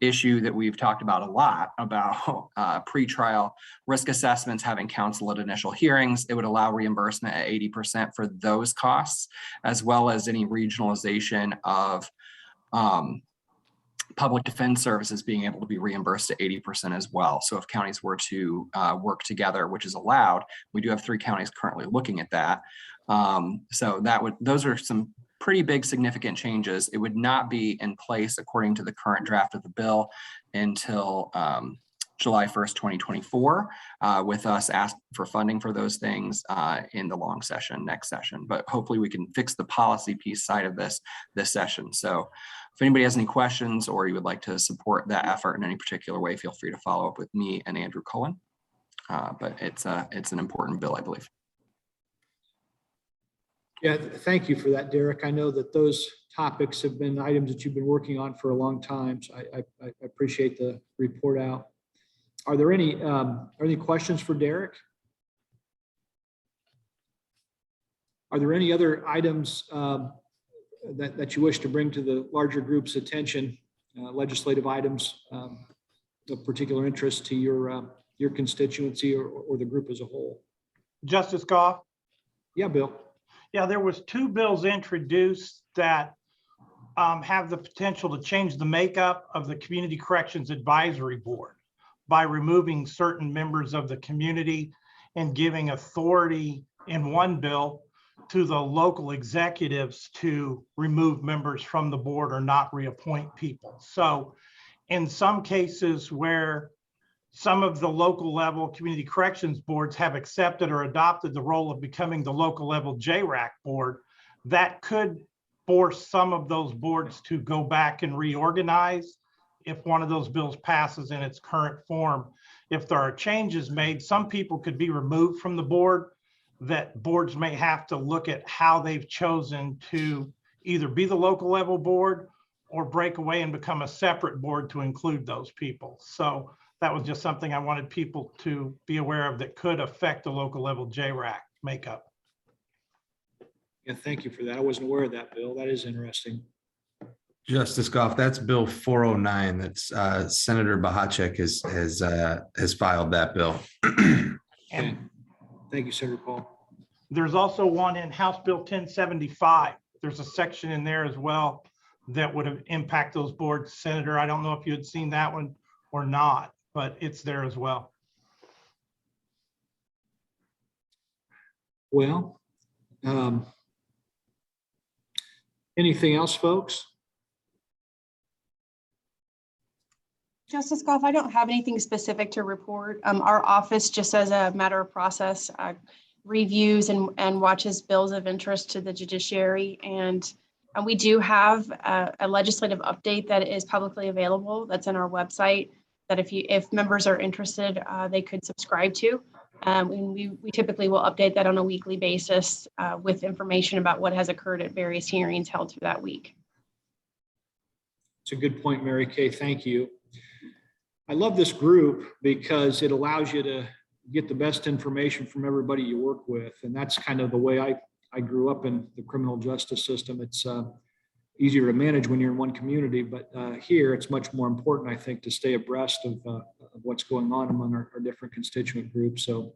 issue that we've talked about a lot about pretrial risk assessments, having counsel at initial hearings. It would allow reimbursement at 80% for those costs, as well as any regionalization of public defense services being able to be reimbursed at 80% as well. So if counties were to work together, which is allowed, we do have 3 counties currently looking at that. So those are some pretty big significant changes. It would not be in place according to the current draft of the bill until July 1st, 2024, with us asking for funding for those things in the long session, next session. But hopefully we can fix the policy piece side of this session. So if anybody has any questions or you would like to support that effort in any particular way, feel free to follow up with me and Andrew Cullen. But it's an important bill, I believe. Yeah, thank you for that, Derek. I know that those topics have been items that you've been working on for a long time. So I appreciate the report out. Are there any questions for Derek? Are there any other items that you wish to bring to the larger group's attention, legislative items of particular interest to your constituency or the group as a whole? Justice Goff? Yeah, Bill. Yeah, there was 2 bills introduced that have the potential to change the makeup of the Community Corrections Advisory Board by removing certain members of the community and giving authority in one bill to the local executives to remove members from the board or not reappoint people. So in some cases where some of the local level community corrections boards have accepted or adopted the role of becoming the local level JRAC board, that could force some of those boards to go back and reorganize if one of those bills passes in its current form. If there are changes made, some people could be removed from the board. That boards may have to look at how they've chosen to either be the local level board or break away and become a separate board to include those people. So that was just something I wanted people to be aware of that could affect the local level JRAC makeup. Yeah, thank you for that. I wasn't aware of that, Bill. That is interesting. Justice Goff, that's Bill 409. That's Senator Bahacek has filed that bill. Okay. Thank you, Senator Paul. There's also one in House Bill 1075. There's a section in there as well that would impact those boards. Senator, I don't know if you had seen that one or not, but it's there as well. Well, anything else, folks? Justice Goff, I don't have anything specific to report. Our office, just as a matter of process, reviews and watches bills of interest to the judiciary. And we do have a legislative update that is publicly available that's on our website that if members are interested, they could subscribe to. We typically will update that on a weekly basis with information about what has occurred at various hearings held through that week. It's a good point, Mary Kay. Thank you. I love this group because it allows you to get the best information from everybody you work with. And that's kind of the way I grew up in the criminal justice system. It's easier to manage when you're in one community, but here it's much more important, I think, to stay abreast of what's going on among our different constituent groups. So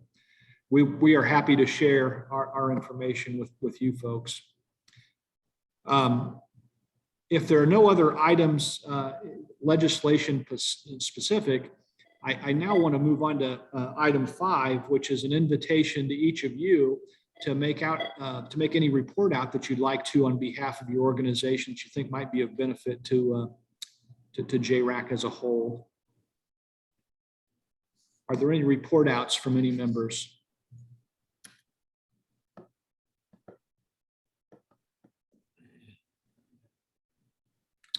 we are happy to share our information with you folks. If there are no other items, legislation specific, I now want to move on to item 5, which is an invitation to each of you to make any report out that you'd like to on behalf of your organization that you think might be of benefit to JRAC as a whole. Are there any report outs from any members?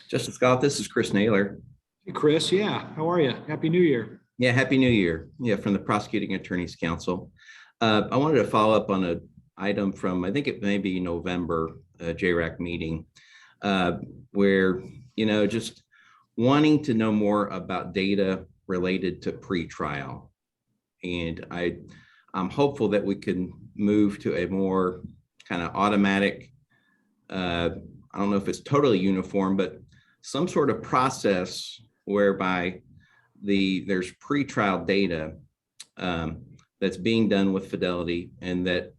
Justice Goff, this is Chris Naylor. Hey, Chris, yeah, how are you? Happy New Year. Yeah, Happy New Year. Yeah, from the Prosecuting Attorneys Council. I wanted to follow up on an item from, I think it may be November JRAC meeting, where, just wanting to know more about data related to pretrial. And I'm hopeful that we can move to a more kind of automatic, I don't know if it's totally uniform, but some sort of process whereby there's pretrial data that's being done with fidelity and that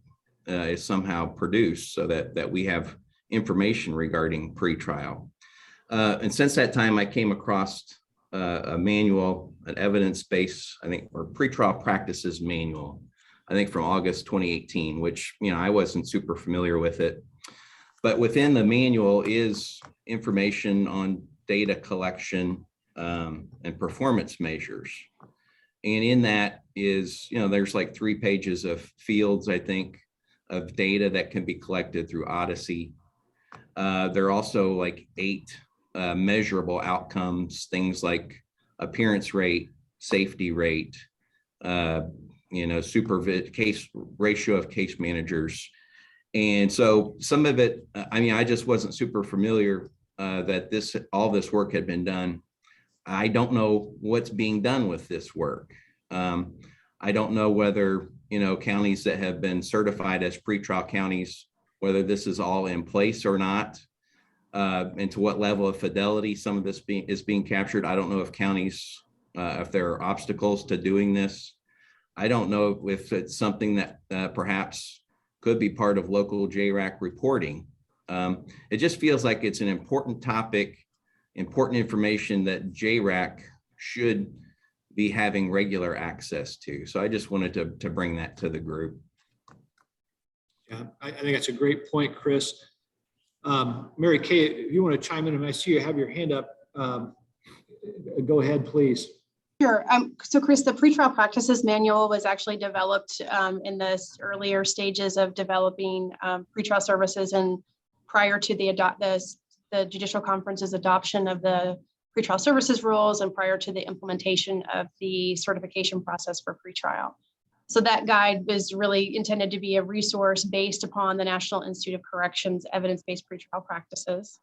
is somehow produced so that we have information regarding pretrial. And since that time, I came across a manual, an evidence-based, I think, or pretrial practices manual, I think from August 2018, which, I wasn't super familiar with it. But within the manual is information on data collection and performance measures. And in that is, there's like 3 pages of fields, I think, of data that can be collected through Odyssey. There are also like 8 measurable outcomes, things like appearance rate, safety rate, case ratio of case managers. And so some of it, I just wasn't super familiar that all this work had been done. I don't know what's being done with this work. I don't know whether, counties that have been certified as pretrial counties, whether this is all in place or not, and to what level of fidelity some of this is being captured. I don't know if counties, if there are obstacles to doing this. I don't know if it's something that perhaps could be part of local JRAC reporting. It just feels like it's an important topic, important information that JRAC should be having regular access to. So I just wanted to bring that to the group. Yeah, I think that's a great point, Chris. Mary Kay, if you want to chime in, and I see you have your hand up, go ahead, please. Sure. So Chris, the pretrial practices manual was actually developed in the earlier stages of developing pretrial services and prior to the Judicial Conference's adoption of the pretrial services rules and prior to the implementation of the certification process for pretrial. So that guide was really intended to be a resource based upon the National Institute of Corrections evidence-based pretrial practices.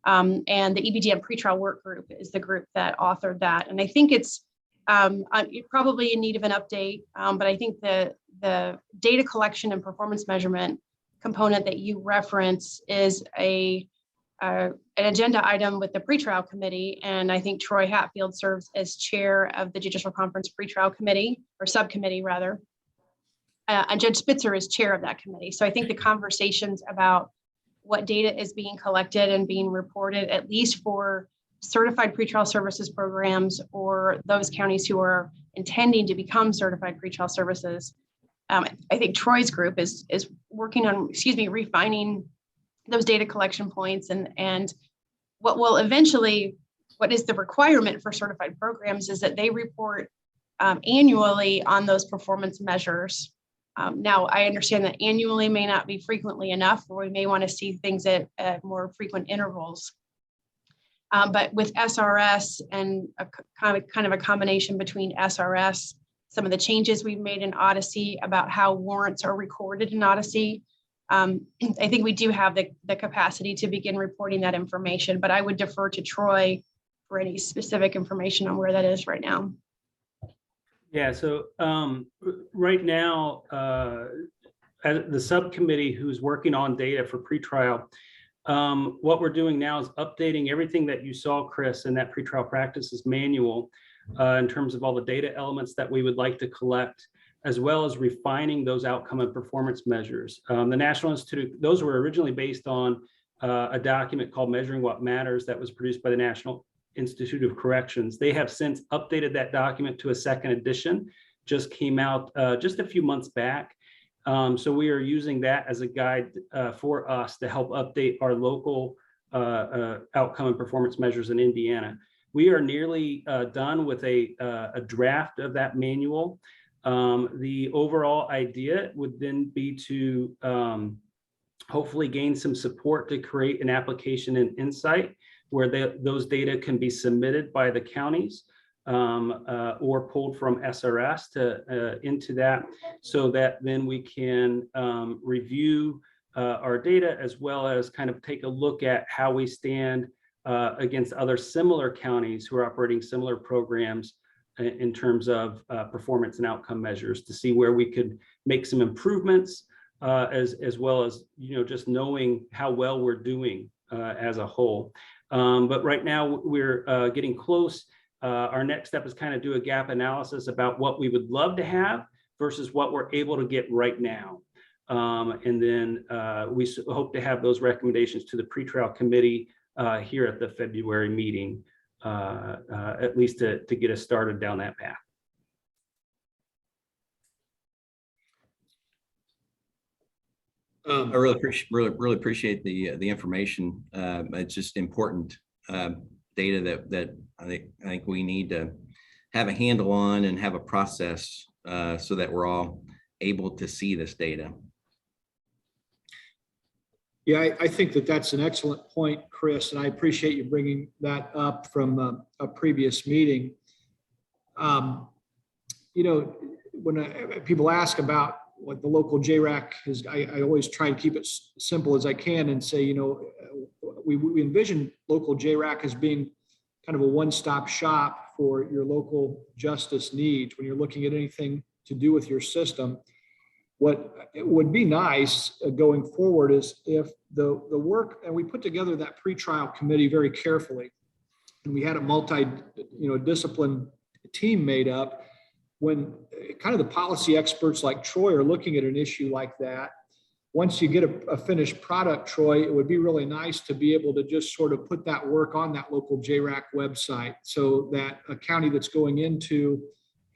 And the EBDM pretrial work group is the group that authored that. And I think it's probably in need of an update, but I think the data collection and performance measurement component that you reference is an agenda item with the pretrial committee. And I think Troy Hatfield serves as chair of the Judicial Conference pretrial committee, or subcommittee rather. And Judge Spitzer is chair of that committee. So I think the conversations about what data is being collected and being reported, at least for certified pretrial services programs or those counties who are intending to become certified pretrial services. I think Troy's group is working on, refining those data collection points and what is the requirement for certified programs is that they report annually on those performance measures. Now, I understand that annually may not be frequently enough, or we may want to see things at more frequent intervals. But with SRS and kind of a combination between SRS, some of the changes we've made in Odyssey about how warrants are recorded in Odyssey, I think we do have the capacity to begin reporting that information, but I would defer to Troy for any specific information on where that is right now. Yeah, so right now, the subcommittee who's working on data for pretrial, What we're doing now is updating everything that you saw, Chris, in that pretrial practices manual in terms of all the data elements that we would like to collect, as well as refining those outcome and performance measures. The National Institute, those were originally based on a document called Measuring What Matters that was produced by the National Institute of Corrections. They have since updated that document to a second edition, just came out just a few months back. So we are using that as a guide for us to help update our local outcome and performance measures in Indiana. We are nearly done with a draft of that manual. The overall idea would then be to hopefully gain some support to create an application in Insight where those data can be submitted by the counties or pulled from SRS into that, so that then we can review our data, as well as kind of take a look at how we stand against other similar counties who are operating similar programs in terms of performance and outcome measures, to see where we could make some improvements, as well as, you know, just knowing how well we're doing as a whole. But right now we're getting close. Our next step is kind of do a gap analysis about what we would love to have versus what we're able to get right now. And then we hope to have those recommendations to the pretrial committee here at the February meeting, at least to get us started down that path. I really appreciate the information. It's just important data that I think we need to have a handle on and have a process so that we're all able to see this data. Yeah, I think that that's an excellent point, Chris, and I appreciate you bringing that up from a previous meeting. You know, when people ask about what the local JRAC is, I always try to keep it simple as I can and say, you know, we envision local JRAC as being kind of a one-stop shop for your local justice needs when you're looking at anything to do with your system. What it would be nice going forward is if the work, and we put together that pretrial committee very carefully, and we had a discipline team made up. When kind of the policy experts like Troy are looking at an issue like that, once you get a finished product, Troy, it would be really nice to be able to just sort of put that work on that local JRAC website, so that a county that's going into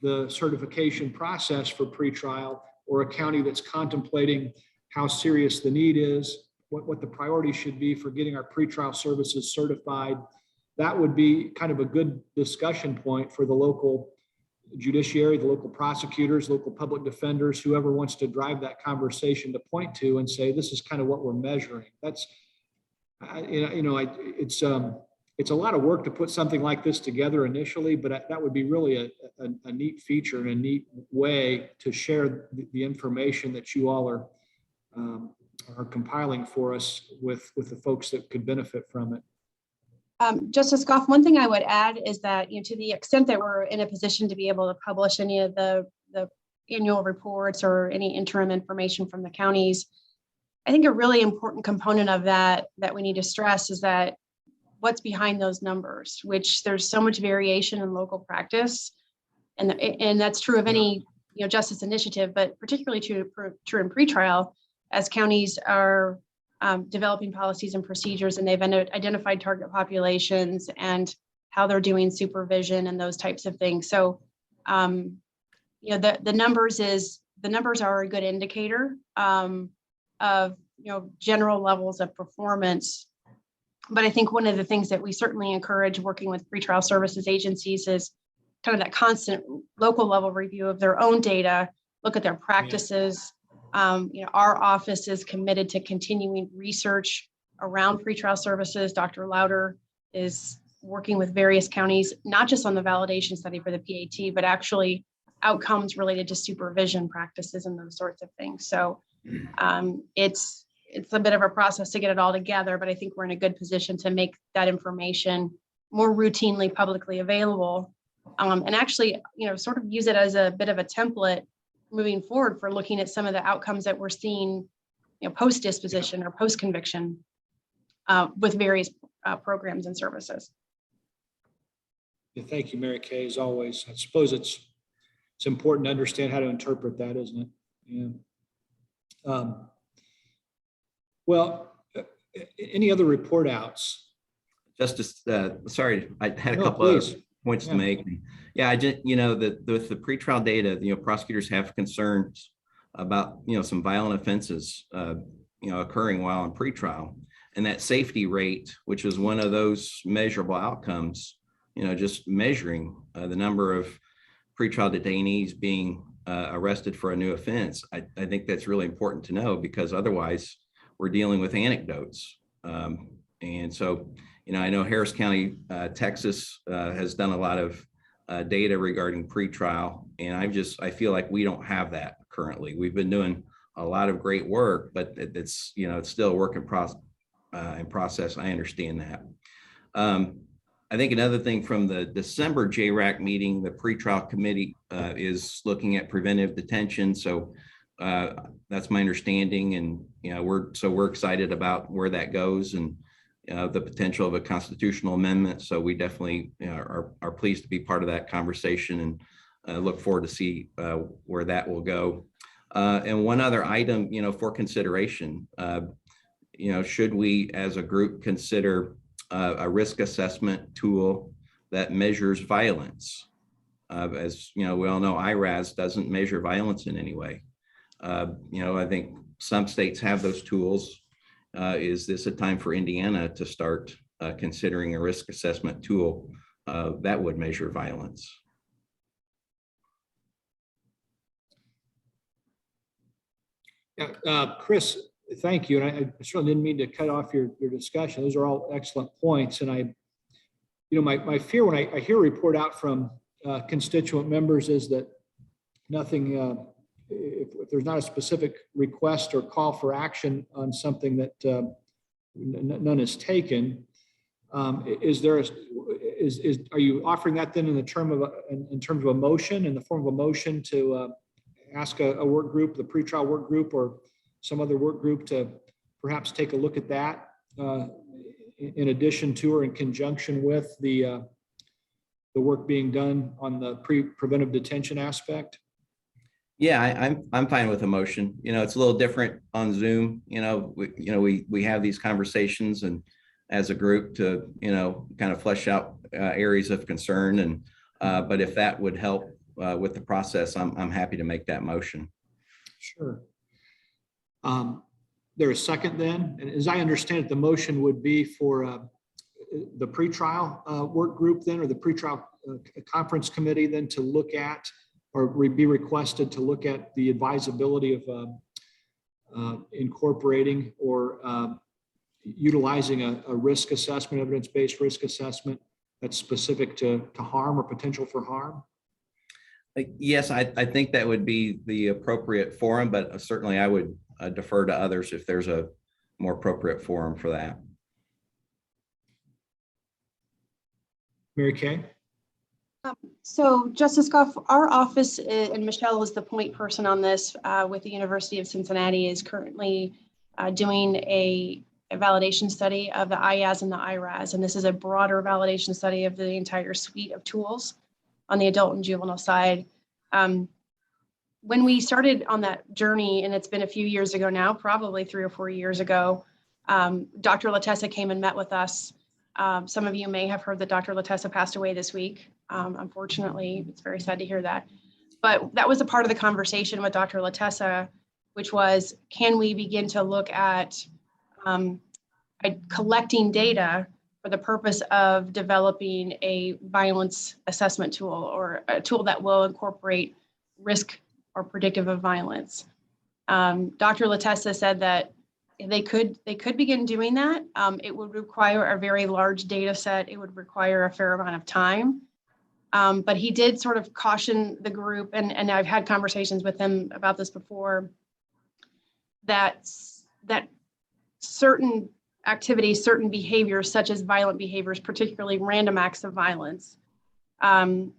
the certification process for pretrial, or a county that's contemplating how serious the need is, what the priority should be for getting our pretrial services certified, that would be kind of a good discussion point for the local judiciary, the local prosecutors, local public defenders, whoever wants to drive that conversation, to point to and say, this is kind of what we're measuring. That's, it's a lot of work to put something like this together initially, but that would be really a neat feature and a neat way to share the information that you all are compiling for us with the folks that could benefit from it. Justice Goff, one thing I would add is that, you know, to the extent that we're in a position to be able to publish any of the annual reports or any interim information from the counties, I think a really important component of that we need to stress is that what's behind those numbers, which there's so much variation in local practice, and that's true of any, you know, justice initiative, but particularly true in pretrial, as counties are developing policies and procedures, and they've identified target populations and how they're doing supervision and those types of things. So, you know, the numbers are a good indicator of, you know, general levels of performance. But I think one of the things that we certainly encourage working with pretrial services agencies is kind of that constant local level review of their own data, look at their practices. You know, our office is committed to continuing research around pretrial services. Dr. Lauder is working with various counties, not just on the validation study for the PAT, but actually outcomes related to supervision practices and those sorts of things. So it's a bit of a process to get it all together, but I think we're in a good position to make that information more routinely publicly available, and actually, you know, sort of use it as a bit of a template moving forward for looking at some of the outcomes that we're seeing, you know, post disposition or post conviction. with various programs and services. Yeah, thank you, Mary Kay, as always. I suppose it's important to understand how to interpret that, isn't it? Yeah. Well, any other report outs? Justice, sorry, I had a No, couple of please. points to make. Yeah, I just, with the pretrial data, prosecutors have concerns about, some violent offenses, occurring while in pretrial. And that safety rate, which is one of those measurable outcomes, just measuring the number of pretrial detainees being arrested for a new offense. I think that's really important to know, because otherwise we're dealing with anecdotes. And so, I know Harris County, Texas has done a lot of data regarding pretrial, and I feel like we don't have that currently. We've been doing a lot of great work, but it's still a work in process. I understand that. I think another thing from the December JRAC meeting, the pretrial committee is looking at preventive detention. So that's my understanding, and we're excited about where that goes and the potential of a constitutional amendment. So we definitely are pleased to be part of that conversation, and look forward to see where that will go. And one other item, for consideration, should we as a group consider a risk assessment tool that measures violence? As we all know, IRAS doesn't measure violence in any way. I think some states have those tools. Is this a time for Indiana to start considering a risk assessment tool that would measure violence? Yeah, Chris, thank you. And I certainly didn't mean to cut off your discussion. Those are all excellent points. And my fear when I hear a report out from constituent members is that nothing, if there's not a specific request or call for action on something that none is taken, are you offering that then in terms of a motion, in the form of a motion to ask a work group, the pretrial work group, or some other work group to perhaps take a look at that in addition to or in conjunction with the work being done on the preventive detention aspect? Yeah, I'm fine with a motion. It's a little different on Zoom. We have these conversations and as a group to kind of flesh out areas of concern, and but if that would help with the process, I'm happy to make that motion. Sure. There's a second then, and as I understand it, the motion would be for the pretrial work group then, or the pretrial conference committee then, to look at, or be requested to look at the advisability of incorporating or utilizing a risk assessment, evidence-based risk assessment that's specific to harm or potential for harm. Yes, I think that would be the appropriate forum, but certainly I would defer to others if there's a more appropriate forum for that. Mary Kay? So Justice Goff, our office, and Michelle is the point person on this with the University of Cincinnati, is currently doing a validation study of the IAS and the IRAS. And this is a broader validation study of the entire suite of tools on the adult and juvenile side. When we started on that journey, and it's been a few years ago now, probably 3 or 4 years ago, Dr. Latessa came and met with us. Some of you may have heard that Dr. Latessa passed away this week. Unfortunately, it's very sad to hear that. But that was a part of the conversation with Dr. Latessa, which was, can we begin to look at collecting data for the purpose of developing a violence assessment tool, or a tool that will incorporate risk or predictive of violence. Dr. Latessa said that they could begin doing that. It would require a very large data set. It would require a fair amount of time. But he did sort of caution the group, and I've had conversations with him about this before, that certain activities, certain behaviors, such as violent behaviors, particularly random acts of violence,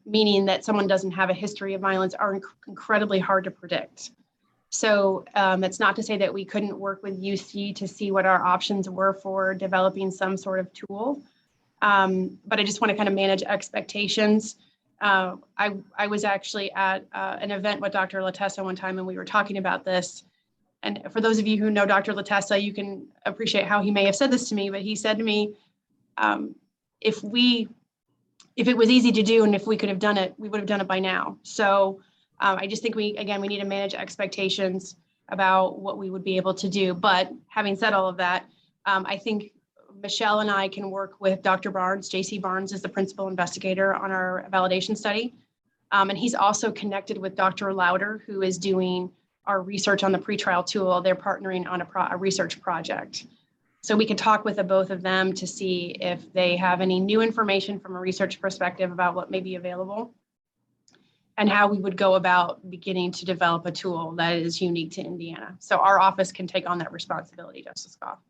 meaning that someone doesn't have a history of violence, are incredibly hard to predict. So it's not to say that we couldn't work with UC to see what our options were for developing some sort of tool. But I just want to kind of manage expectations. I was actually at an event with Dr. Latessa one time, and we were talking about this. And for those of you who know Dr. Latessa, you can appreciate how he may have said this to me, but he said to me, if it was easy to do and if we could have done it, we would have done it by now. So I just think we need to manage expectations about what we would be able to do. But having said all of that, I think Michelle and I can work with Dr. Barnes. JC Barnes is the principal investigator on our validation study. And he's also connected with Dr. Lauder, who is doing our research on the pretrial tool. They're partnering on a research project. So we can talk with the both of them to see if they have any new information from a research perspective about what may be available and how we would go about beginning to develop a tool that is unique to Indiana. So our office can take on that responsibility, Justice Goff.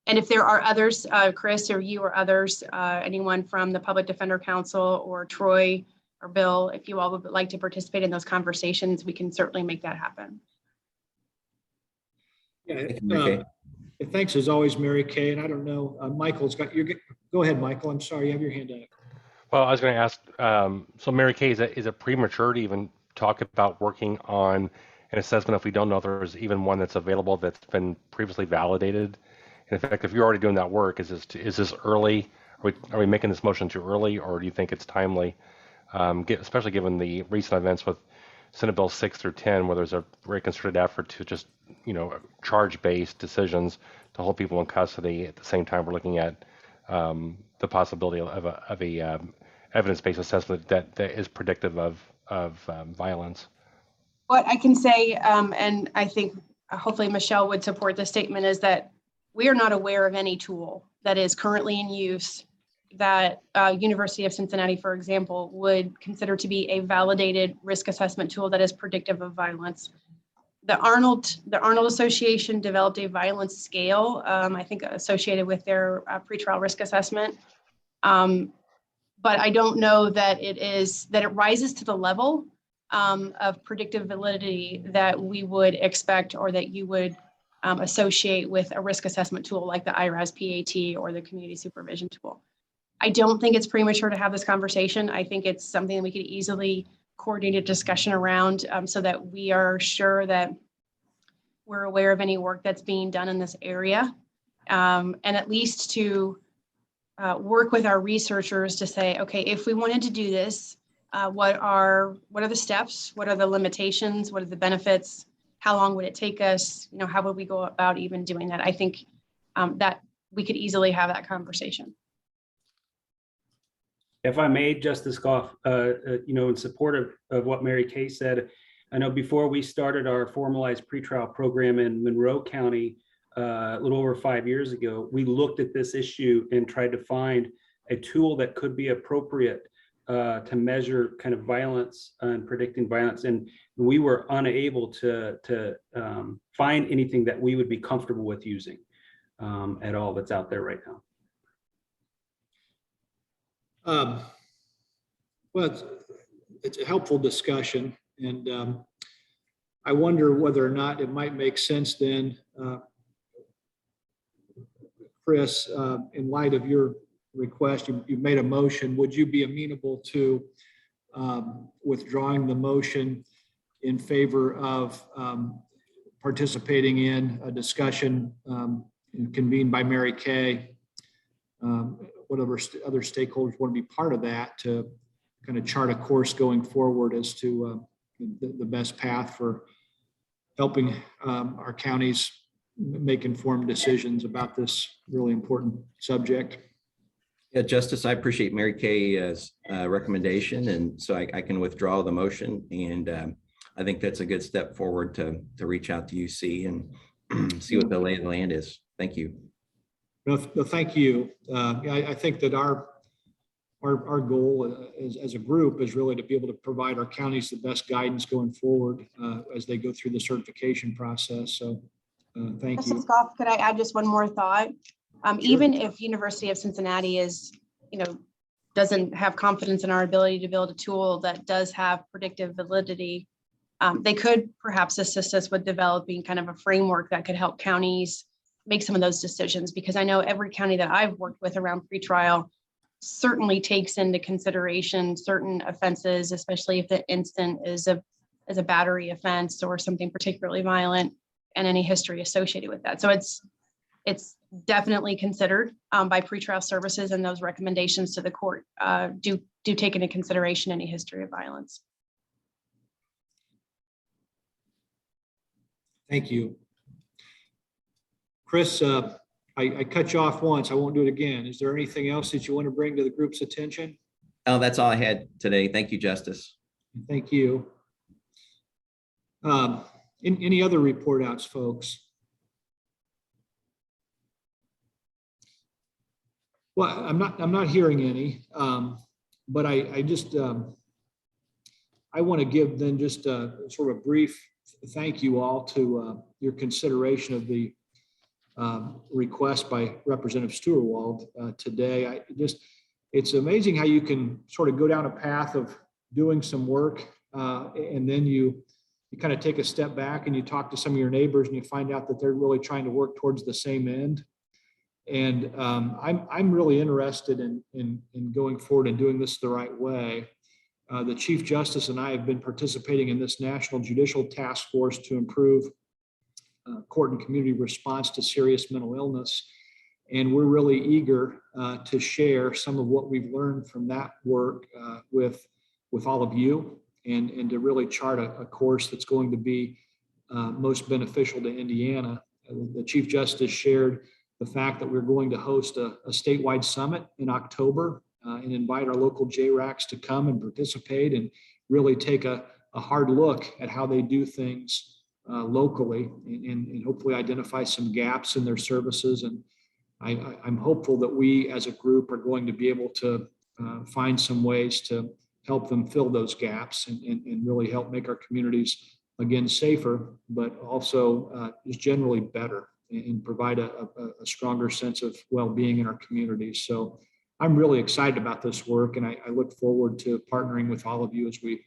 And if there are others, Chris or you or others, anyone from the Public Defender Council or Troy or Bill, if you all would like to participate in those conversations, we can certainly make that happen. Yeah, thanks as always, Mary Kay. And I don't know, Michael's got your, go ahead, Michael. I'm sorry, you have your hand up. Well, I was going to ask, so Mary Kay, is it premature to even talk about working on an assessment if we don't know if there's even one that's available that's been previously validated? And in fact, if you're already doing that work, is this early? Are we making this motion too early, or do you think it's timely? Especially given the recent events with Senate Bill 6 through 10, where there's a very concerted effort to just, charge-based decisions to hold people in custody. At the same time, we're looking at the possibility of a evidence-based assessment that is predictive of violence. What I can say, and I think hopefully Michelle would support this statement, is that we are not aware of any tool that is currently in use that University of Cincinnati, for example, would consider to be a validated risk assessment tool that is predictive of violence. The Arnold Association developed a violence scale, I think associated with their pretrial risk assessment. But I don't know that it rises to the level of predictive validity that we would expect or that you would associate with a risk assessment tool like the IRAS PAT or the community supervision tool. I don't think it's premature to have this conversation. I think it's something that we could easily coordinate a discussion around so that we are sure that we're aware of any work that's being done in this area, and at least to work with our researchers to say, okay, if we wanted to do this, what are the steps? What are the limitations? What are the benefits? How long would it take us? How would we go about even doing that? I think that we could easily have that conversation. If I may, Justice Goff, in support of what Mary Kay said, I know before we started our formalized pretrial program in Monroe County a little over 5 years ago, we looked at this issue and tried to find a tool that could be appropriate to measure kind of violence and predicting violence. And we were unable to find anything that we would be comfortable with using at all that's out there right now. Well, it's a helpful discussion, and I wonder whether or not it might make sense then, Chris, in light of your request, you've made a motion. Would you be amenable to withdrawing the motion in favor of participating in a discussion convened by Mary Kay? Whatever other stakeholders want to be part of that, to kind of chart a course going forward as to the best path for helping our counties make informed decisions about this really important subject. Yeah, Justice, I appreciate Mary Kay's recommendation, and so I can withdraw the motion. And I think that's a good step forward to reach out to UC and see what the lay of the land is. Thank you. No, thank you. I think that our goal as a group is really to be able to provide our counties the best guidance going forward as they go through the certification process. So thank you. Justice Goff, could I add just one more thought? Sure. Even if University of Cincinnati doesn't have confidence in our ability to build a tool that does have predictive validity, They could perhaps assist us with developing kind of a framework that could help counties make some of those decisions, because I know every county that I've worked with around pretrial certainly takes into consideration certain offenses, especially if the instant is a battery offense or something particularly violent, and any history associated with that. So it's definitely considered by pretrial services, and those recommendations to the court do take into consideration any history of violence. Thank you. Chris, I cut you off once. I won't do it again. Is there anything else that you want to bring to the group's attention? Oh, that's all I had today. Thank you, Justice. Thank you. Any other report outs, folks? Well, I'm not hearing any, but I just I want to give then just sort of a brief thank you all to your consideration of the request by Representative Steuerwald today. It's amazing how you can sort of go down a path of doing some work and then you kind of take a step back and you talk to some of your neighbors and you find out that they're really trying to work towards the same end. And I'm really interested in going forward and doing this the right way. The Chief Justice and I have been participating in this National Judicial Task Force to improve court and community response to serious mental illness. And we're really eager to share some of what we've learned from that work with all of you and to really chart a course that's going to be most beneficial to Indiana. The Chief Justice shared the fact that we're going to host a statewide summit in October and invite our local JRACs to come and participate and really take a hard look at how they do things locally and hopefully identify some gaps in their services. And I'm hopeful that we as a group are going to be able to find some ways to help them fill those gaps and really help make our communities, again, safer, but also just generally better and provide a stronger sense of well-being in our communities. So I'm really excited about this work, and I look forward to partnering with all of you as we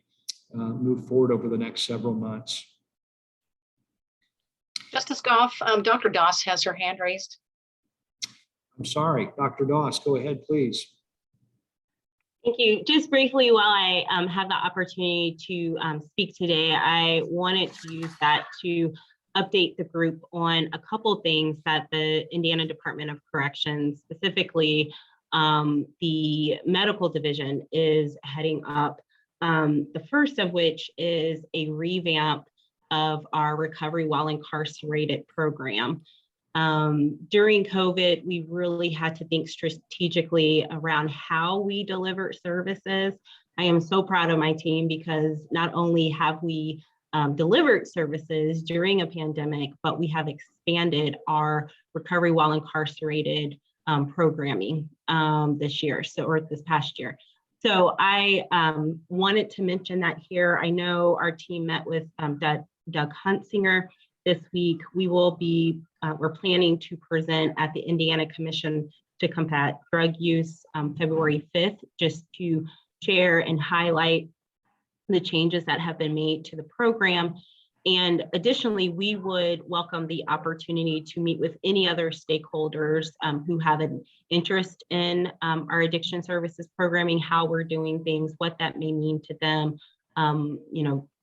move forward over the next several months. Justice Goff, Dr. Doss has her hand raised. I'm sorry, Dr. Doss, go ahead, please. Thank you. Just briefly, while I have the opportunity to speak today, I wanted to use that to update the group on a couple things that the Indiana Department of Corrections, specifically the medical division, is heading up. The first of which is a revamp of our recovery while incarcerated program. During COVID, we really had to think strategically around how we deliver services. I am so proud of my team because not only have we delivered services during a pandemic, but we have expanded our recovery while incarcerated programming this past year. So I wanted to mention that here. I know our team met with Doug Huntsinger this week. We will be, we're planning to present at the Indiana Commission to Combat Drug Use February 5th, just to share and highlight the changes that have been made to the program. And additionally, we would welcome the opportunity to meet with any other stakeholders who have an interest in our addiction services programming, how we're doing things, what that may mean to them,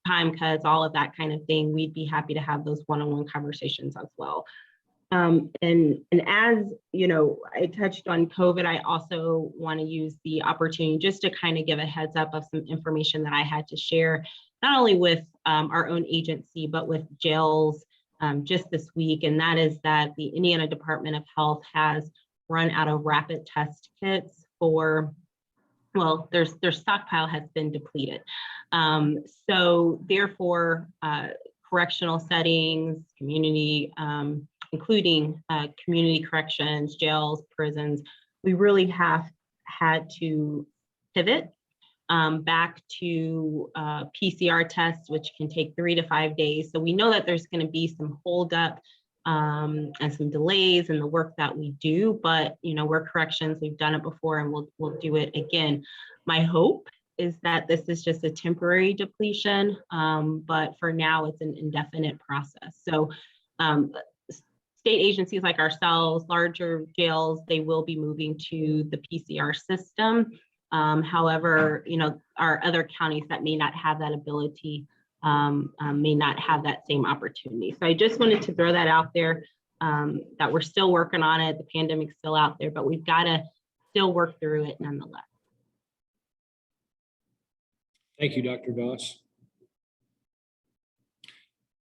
time cuts, all of that kind of thing. We'd be happy to have those one-on-one conversations as well. And as you know, I touched on COVID, I also want to use the opportunity just to kind of give a heads up of some information that I had to share, not only with our own agency, but with jails just this week. And that is that the Indiana Department of Health has run out of rapid test kits for, well, their stockpile has been depleted. So therefore, correctional settings, community, including community corrections, jails, prisons, we really have had to pivot back to PCR tests, which can take 3 to 5 days. So we know that there's going to be some holdup and some delays in the work that we do, but we're corrections, we've done it before, and we'll do it again. My hope is that this is just a temporary depletion, but for now it's an indefinite process. So state agencies like ourselves, larger jails, they will be moving to the PCR system. However, our other counties that may not have that ability may not have that same opportunity. So I just wanted to throw that out there, that we're still working on it. The pandemic's still out there, but we've got to still work through it nonetheless. Thank you, Dr. Doss.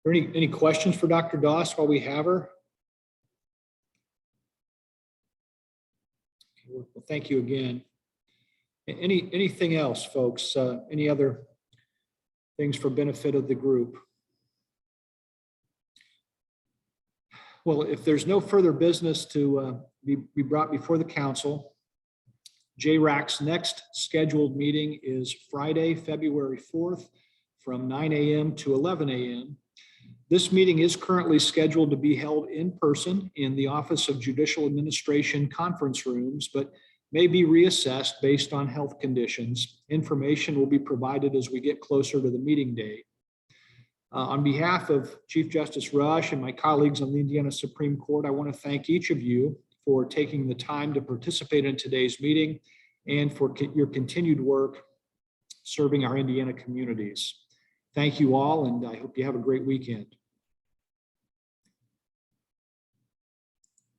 Are there any questions for Dr. Doss while we have her? Well, thank you again. Anything else, folks? Any other things for benefit of the group? Well, if there's no further business to be brought before the council, JRAC's next scheduled meeting is Friday, February 4th from 9 a.m. to 11 a.m. This meeting is currently scheduled to be held in person in the Office of Judicial Administration conference rooms, but may be reassessed based on health conditions. Information will be provided as we get closer to the meeting date. On behalf of Chief Justice Rush and my colleagues on the Indiana Supreme Court, I want to thank each of you for taking the time to participate in today's meeting and for your continued work serving our Indiana communities. Thank you all, and I hope you have a great weekend.